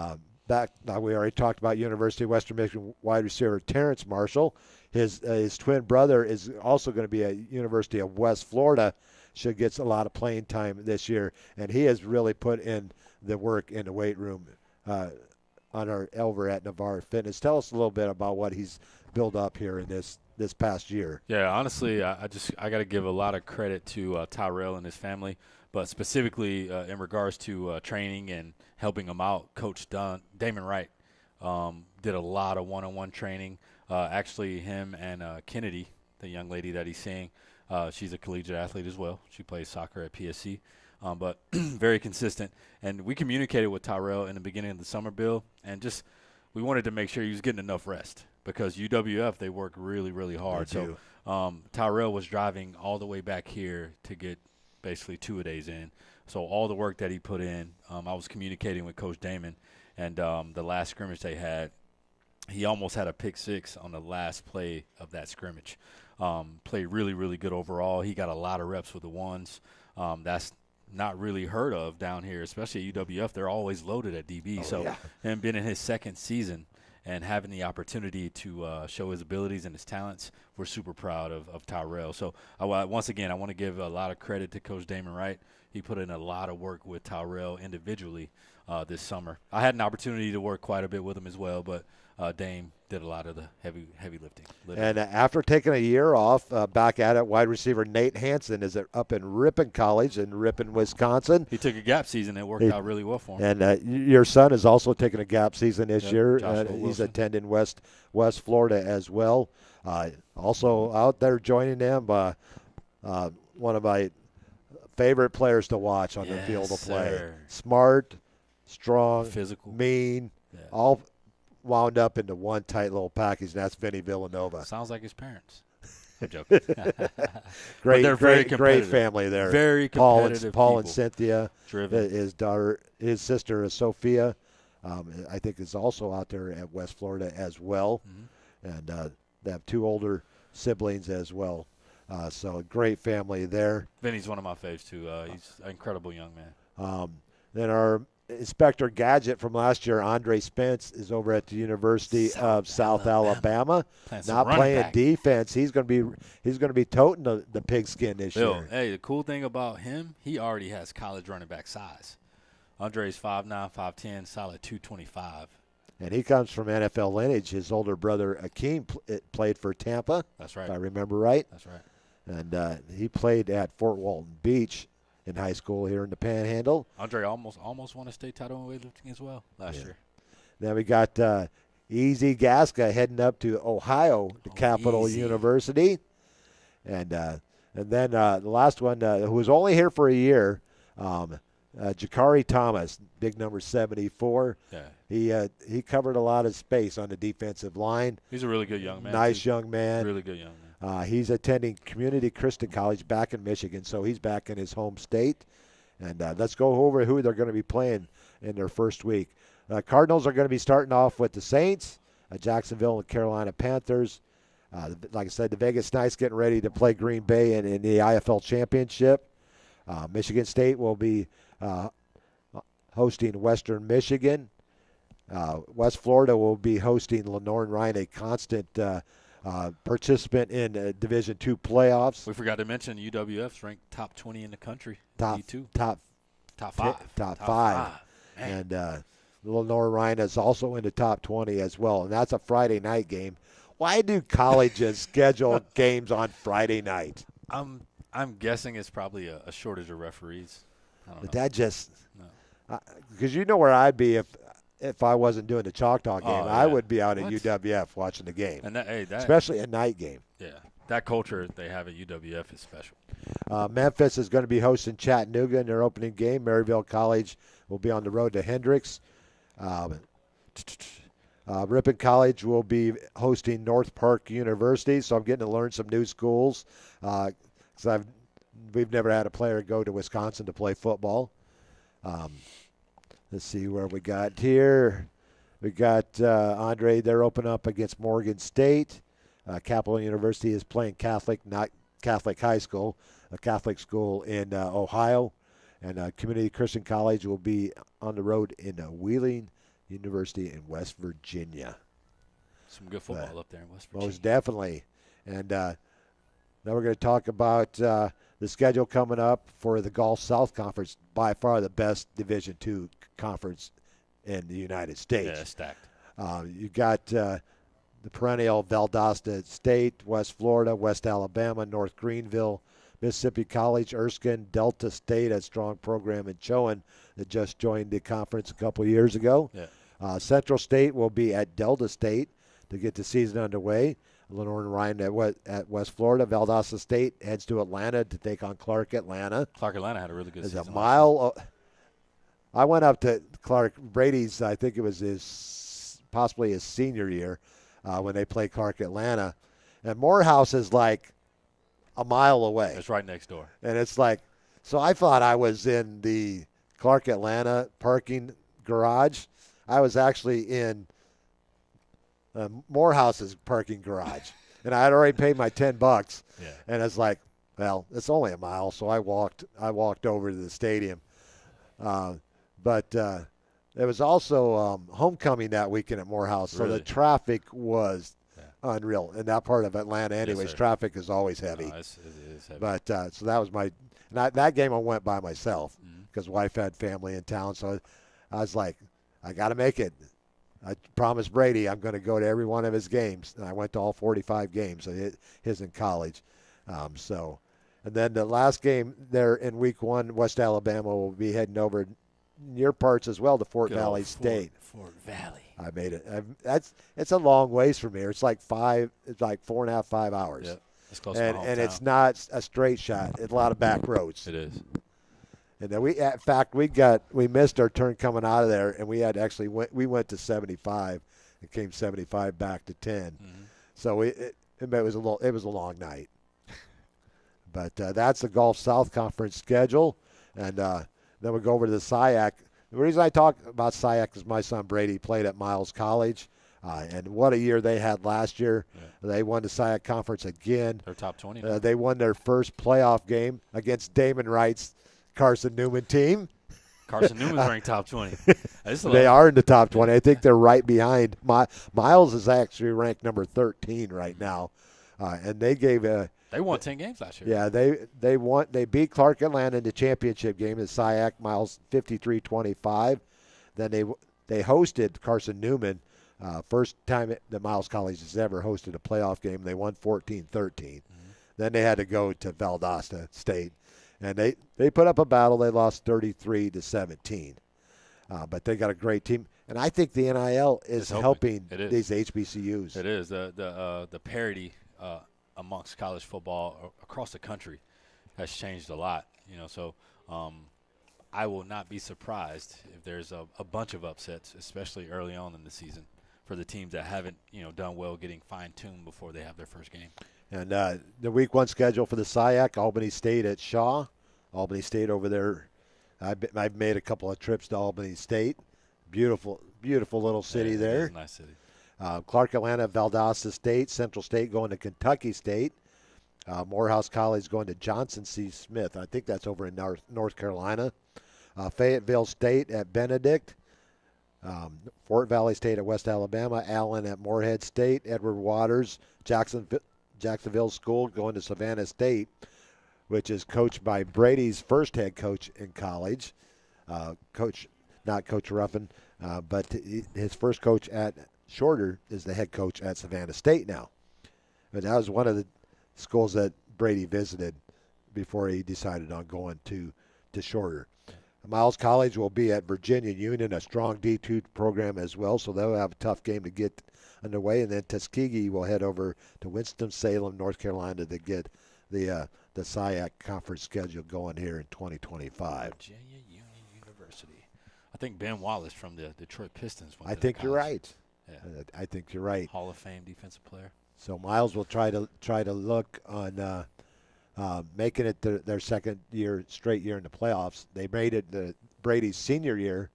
already talked about University of Western Michigan wide receiver Terrence Marshall. His twin brother is also going to be at University of West Florida. Should get a lot of playing time this year, and he has really put in the work in the weight room over at Navarre Fitness. Tell us a little bit about what he's built up here in this past year. Yeah, honestly, I got to give a lot of credit to Tyrell and his family, but specifically in regards to training and helping him out, Coach Damon Wright did a lot of one-on-one training. Actually, him and Kennedy, the young lady that he's seeing, she's a collegiate athlete as well. She plays soccer at PSC, but very consistent. And we communicated with Tyrell in the beginning of the summer, Bill, and just we wanted to make sure he was getting enough rest because UWF, they work really, really hard. So Tyrell was driving all the way back here to get basically 2 days in. So all the work that he put in, I was communicating with Coach Damon, and the last scrimmage they had, he almost had a pick six on the last play of that scrimmage. Played really, really good overall. He got a lot of reps with the ones. That's not really heard of down here, especially at UWF. They're always loaded at DB. Him being in his second season and having the opportunity to show his abilities and his talents, we're super proud of Tyrell. So, once again, I want to give a lot of credit to Coach Damon Wright. He put in a lot of work with Tyrell individually this summer. I had an opportunity to work quite a bit with him as well, but Dame did a lot of the heavy lifting. And after taking a year off, back at it, wide receiver Nate Hansen is up in Ripon College in Ripon, Wisconsin. He took a gap season. It worked out really well for him. And your son is also taking a gap season this year. He's Wilson. attending West Florida as well. Also out there joining them, one of my favorite players to watch on the field of play. Sir. Smart, strong, physical, mean, all wound up into one tight little package, and that's Vinny Villanova. Sounds like his parents. I'm joking. great family there. Very competitive Paul and Cynthia. Driven. His sister is Sophia. I think is also out there at West Florida as well. And they have 2 older siblings as well. So a great family there. Vinny's one of my faves too. He's an incredible young man. Then our Inspector Gadget from last year, Andre Spence, is over at the University of South Alabama. Not playing defense. He's going to be toting the pigskin this year. Hey, the cool thing about him, he already has college running back size. Andre's 5'9", 5'10", solid 225. And he comes from NFL lineage. His older brother Akeem played for Tampa. That's right. If I remember right. That's right. And he played at Fort Walton Beach in high school here in the Panhandle. Andre almost won a state title in weightlifting as well last year. Then we got Easy Gasca heading up to Ohio, the Capital University. And then the last one, who was only here for a year, Jakari Thomas, big number 74. Yeah. He covered a lot of space on the defensive line. He's a really good young man. Nice young man. Really good young man. He's attending Community Christian College back in Michigan, so he's back in his home state. And let's go over who they're going to be playing in their first week. Cardinals are going to be starting off with the Saints, Jacksonville and Carolina Panthers. Like I said, the Vegas Knights getting ready to play Green Bay in the IFL Championship. Michigan State will be hosting Western Michigan. West Florida will be hosting Lenoir Rhine, a constant participant in Division II playoffs. We forgot to mention UWF's ranked top 20 in the country. Top five. Top five. Man. And Lenoir Rhine is also in the top 20 as well, and that's a Friday night game. Why do colleges schedule games on Friday night? I'm guessing it's probably a shortage of referees. I don't know. That just because you know where I'd be if I wasn't doing the Choctaw game. Oh, yeah. I would be out at UWF watching the game, and that especially a night game. Yeah, that culture they have at UWF is special. Memphis is going to be hosting Chattanooga in their opening game. Maryville College will be on the road to Hendricks. Ripon College will be hosting North Park University, so I'm getting to learn some new schools because we've never had a player go to Wisconsin to play football. Let's see where we got here. We got Andre. They're open up against Morgan State. Capital University is playing Catholic, not Catholic high school, a Catholic school in Ohio. And Community Christian College will be on the road in Wheeling University in West Virginia. Some good football up there in West Virginia. Most definitely. And now we're going to talk about the schedule coming up for the Gulf South Conference, by far the best Division II conference in the United States. Yeah, stacked. You got the perennial Valdosta State, West Florida, West Alabama, North Greenville, Mississippi College, Erskine, Delta State, a strong program in Chowan that just joined the conference a couple of years ago. Yeah. Central State will be at Delta State to get the season underway. Lenoir Rhine at West Florida. Valdosta State heads to Atlanta to take on Clark Atlanta. Clark Atlanta had a really good season. There's a mile. I went up to Clark Brady's, I think it was possibly his senior year when they played Clark Atlanta. And Morehouse is like a mile away. It's right next door. And it's like, so I thought I was in the Clark Atlanta parking garage. I was actually in Morehouse's parking garage. And I had already paid my $10. Yeah. And it's like, well, it's only a mile, so I walked over to the stadium. But there was also homecoming that weekend at Morehouse, so the traffic was unreal in that part of Atlanta. Anyways, traffic is always heavy. No, it is heavy. But so that was my that game I went by myself because wife had family in town. So I was like, I got to make it. I promised Brady I'm going to go to every one of his games, and I went to all 45 games, his in college. And then the last game there in week 1, West Alabama will be heading over near parts as well to Fort Valley State. Fort Valley. I made it. It's a long ways from here. It's like 4.5, 5 hours. Yep. It's close and to my and hometown. it's not a straight shot. It's a lot of back roads. It is. And then in fact, we missed our turn coming out of there, and we had actually we went to 75 and came 75 back to 10. Mm-hmm. So it was a long night. But that's the Gulf South Conference schedule, and then we go over to the SIAC. The reason I talk about SIAC is my son Brady played at Miles College, and what a year they had last year. Yeah. They won the SIAC Conference again. They're top 20 now. They won their first playoff game against Damon Wright's Carson Newman team. Carson Newman's ranked top 20. They are in the top 20. I think they're right behind. Miles is actually ranked number 13 right now, and they gave a. They won 10 games last year. Yeah, they beat Clark Atlanta in the championship game in SIAC Miles 53-25. Then they hosted Carson Newman, first time that Miles College has ever hosted a playoff game. They won 14-13. Mm-hmm. Then they had to go to Valdosta State, and they put up a battle. They lost 33-17, but they got a great team. And I think the NIL is helping these HBCUs. It is the parity amongst college football across the country has changed a lot, so I will not be surprised if there's a bunch of upsets, especially early on in the season for the teams that haven't, done well getting fine-tuned before they have their first game. And the week 1 schedule for the SIAC, Albany State at Shaw. Albany State over there I've made a couple of trips to Albany State. Beautiful, beautiful little city there. It is a nice city. Clark Atlanta, Valdosta State, Central State going to Kentucky State. Morehouse College going to Johnson C. Smith. I think that's over in North Carolina. Fayetteville State at Benedict. Fort Valley State at West Alabama. Allen at Morehead State. Edward Waters, Jacksonville School going to Savannah State, which is coached by Brady's first head coach in college. Not Coach Ruffin, but his first coach at Shorter is the head coach at Savannah State now. But that was one of the schools that Brady visited before he decided on going to Shorter. Miles College will be at Virginia Union, a strong D2 program as well, so they'll have a tough game to get underway. And then Tuskegee will head over to Winston-Salem, North Carolina, to get the SIAC conference schedule going here in 2025. Virginia Union University. I think Ben Wallace from the Detroit Pistons went I to think the you're college. right. Yeah. I think you're right. Hall of Fame defensive player. So Miles will try to look on making it their second straight year in the playoffs. They made it Brady's senior year.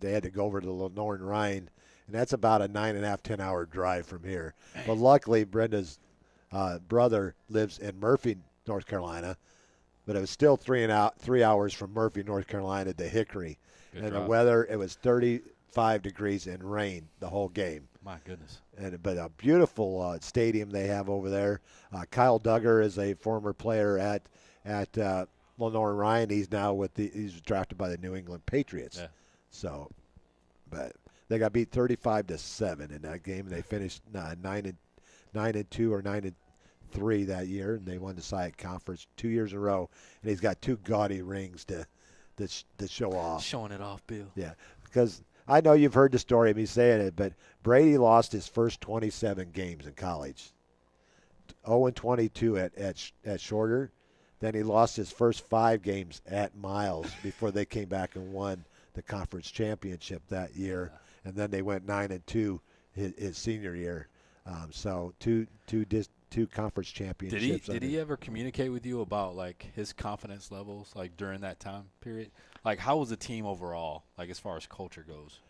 They had to go over to Lenoir Rhine, and that's about a 9.5, 10-hour drive from here. But luckily, Brenda's brother lives in Murphy, North Carolina, but it was still 3 hours from Murphy, North Carolina to Hickory. Good and drive. The weather, it was 35 degrees and rain the whole game. My goodness. But a beautiful stadium they have over there. Kyle Duggar is a former player at Lenoir Ryan. He's now he's drafted by the New England Patriots. Yeah. So, but they got beat 35-7 in that game, and they finished 9-2 or 9-3 that year, and they won the SIAC conference 2 years in a row. And he's got 2 gaudy rings to show off. Showing it off, Bill. Yeah, because I know you've heard the story of me saying it, but Brady lost his first 27 games in college. 0-22 at Shorter. Then he lost his first 5 games at Miles before they came back and won the conference championship that year. And then they went 9-2 his senior year. So two conference championships. Did he ever communicate with you about like his confidence levels like during that time period? Like how was the team overall, like as far as culture goes?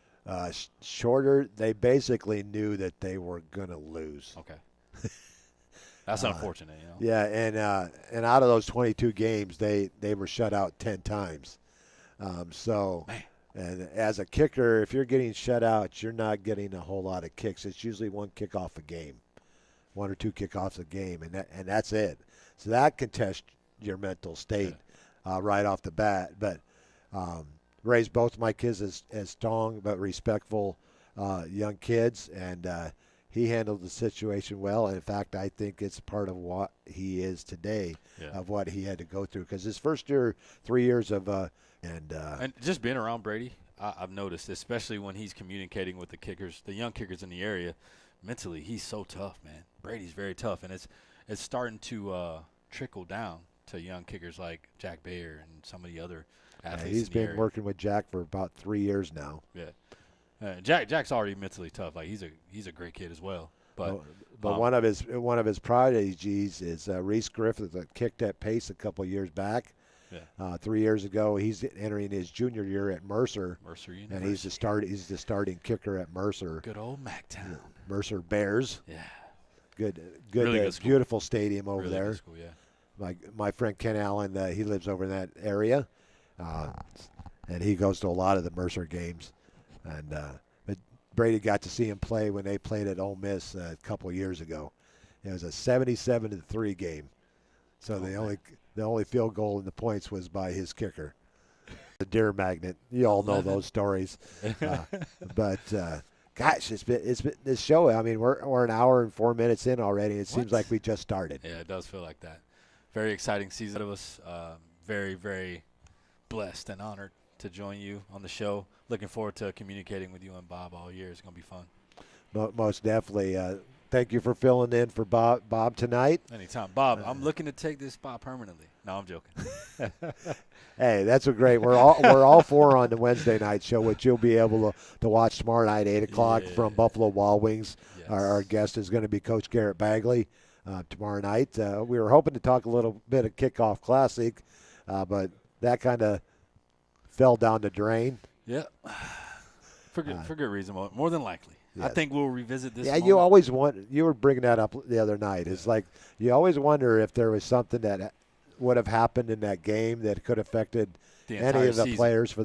Shorter, they basically knew that they were going to lose. Okay. That's unfortunate, you know. Yeah, and out of those 22 games, they were shut out 10 times. And as a kicker, if you're getting shut out, you're not getting a whole lot of kicks. It's usually 1 kickoff a game, 1 or 2 kickoffs a game, and that's it. So that can test your mental state right off the bat. But raised both my kids as strong but respectful young kids, and he handled the situation well. And in fact, I think it's part of what he is today, of what he had to go through. Because his first 3 years of and just being around Brady, I've noticed, especially when he's communicating with the kickers, the young kickers in the area, mentally he's so tough, man. Brady's very tough, and it's starting to trickle down to young kickers like Jack Bayer and some of the other athletes. He's been working with Jack for about 3 years now. Yeah, Jack's already mentally tough. Like he's a great kid as well. But one of his prodigies is Reese Griffith that kicked at pace a couple of years back. Yeah. 3 years ago, he's entering his junior year at Mercer. University. And he's the starting kicker at Mercer. Good old MacTown. Mercer Bears. Yeah. Good, really good beautiful stadium over really there. Good school, yeah. My friend Ken Allen, he lives over in that area, and he goes to a lot of the Mercer games. And but Brady got to see him play when they played at Ole Miss a couple of years ago. It was a 77-3 game. So the only field goal in the points was by his kicker, the deer magnet. You all know those stories. But gosh, it's been this show. I mean, we're an hour and 4 minutes in already. It seems like we just started. Yeah, it does feel like that. Very exciting season of us. Very, very blessed and honored to join you on the show. Looking forward to communicating with you and Bob all year. It's going to be fun. Most definitely. Thank you for filling in for Bob tonight. Anytime. Bob, I'm looking to take this spot permanently. No, I'm joking. Hey, that's great. We're all 4 on the Wednesday night show, which you'll be able to watch tomorrow night, 8 o'clock from Buffalo Wild Wings. Yes. Our guest is going to be Coach Garrett Bagley tomorrow night. We were hoping to talk a little bit of Kickoff Classic, but that kind of fell down the drain. Yeah. For good reason, more than likely. Yeah. I think we'll revisit this. Yeah, moment. you always want. You were bringing that up the other night. It's like you always wonder if there was something that would have happened in that game that could have affected any of the players for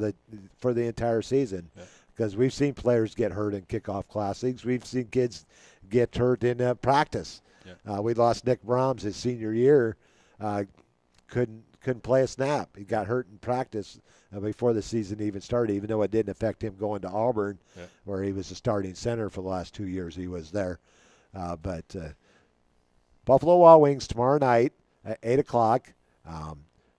the entire season. Because we've seen players get hurt in kickoff classics. We've seen kids get hurt in practice. Yeah. We lost Nick Brahms his senior year. Couldn't play a snap. He got hurt in practice before the season even started, even though it didn't affect him going to Auburn, where he was a starting center for the last 2 years he was there. But Buffalo Wild Wings tomorrow night at 8 o'clock.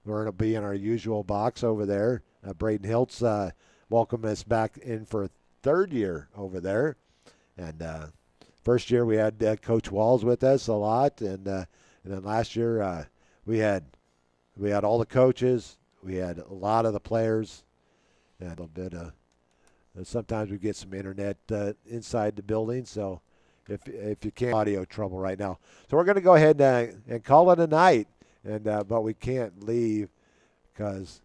We're going to be in our usual box over there. Braden Hiltz welcomed us back in for a third year over there. And first year we had Coach Walls with us a lot. And then last year we had all the coaches. We had a lot of the players, and a little bit sometimes we get some internet inside the building. So if you can't, audio trouble right now. So we're going to go ahead and call it a night, and but we can't leave because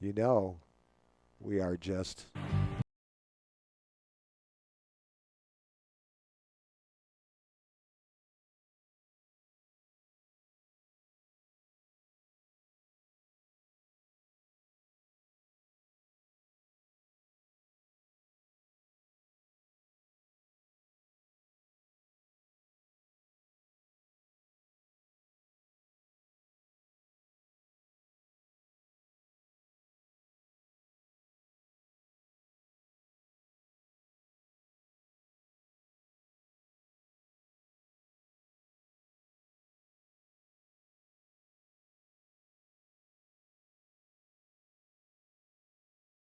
we are just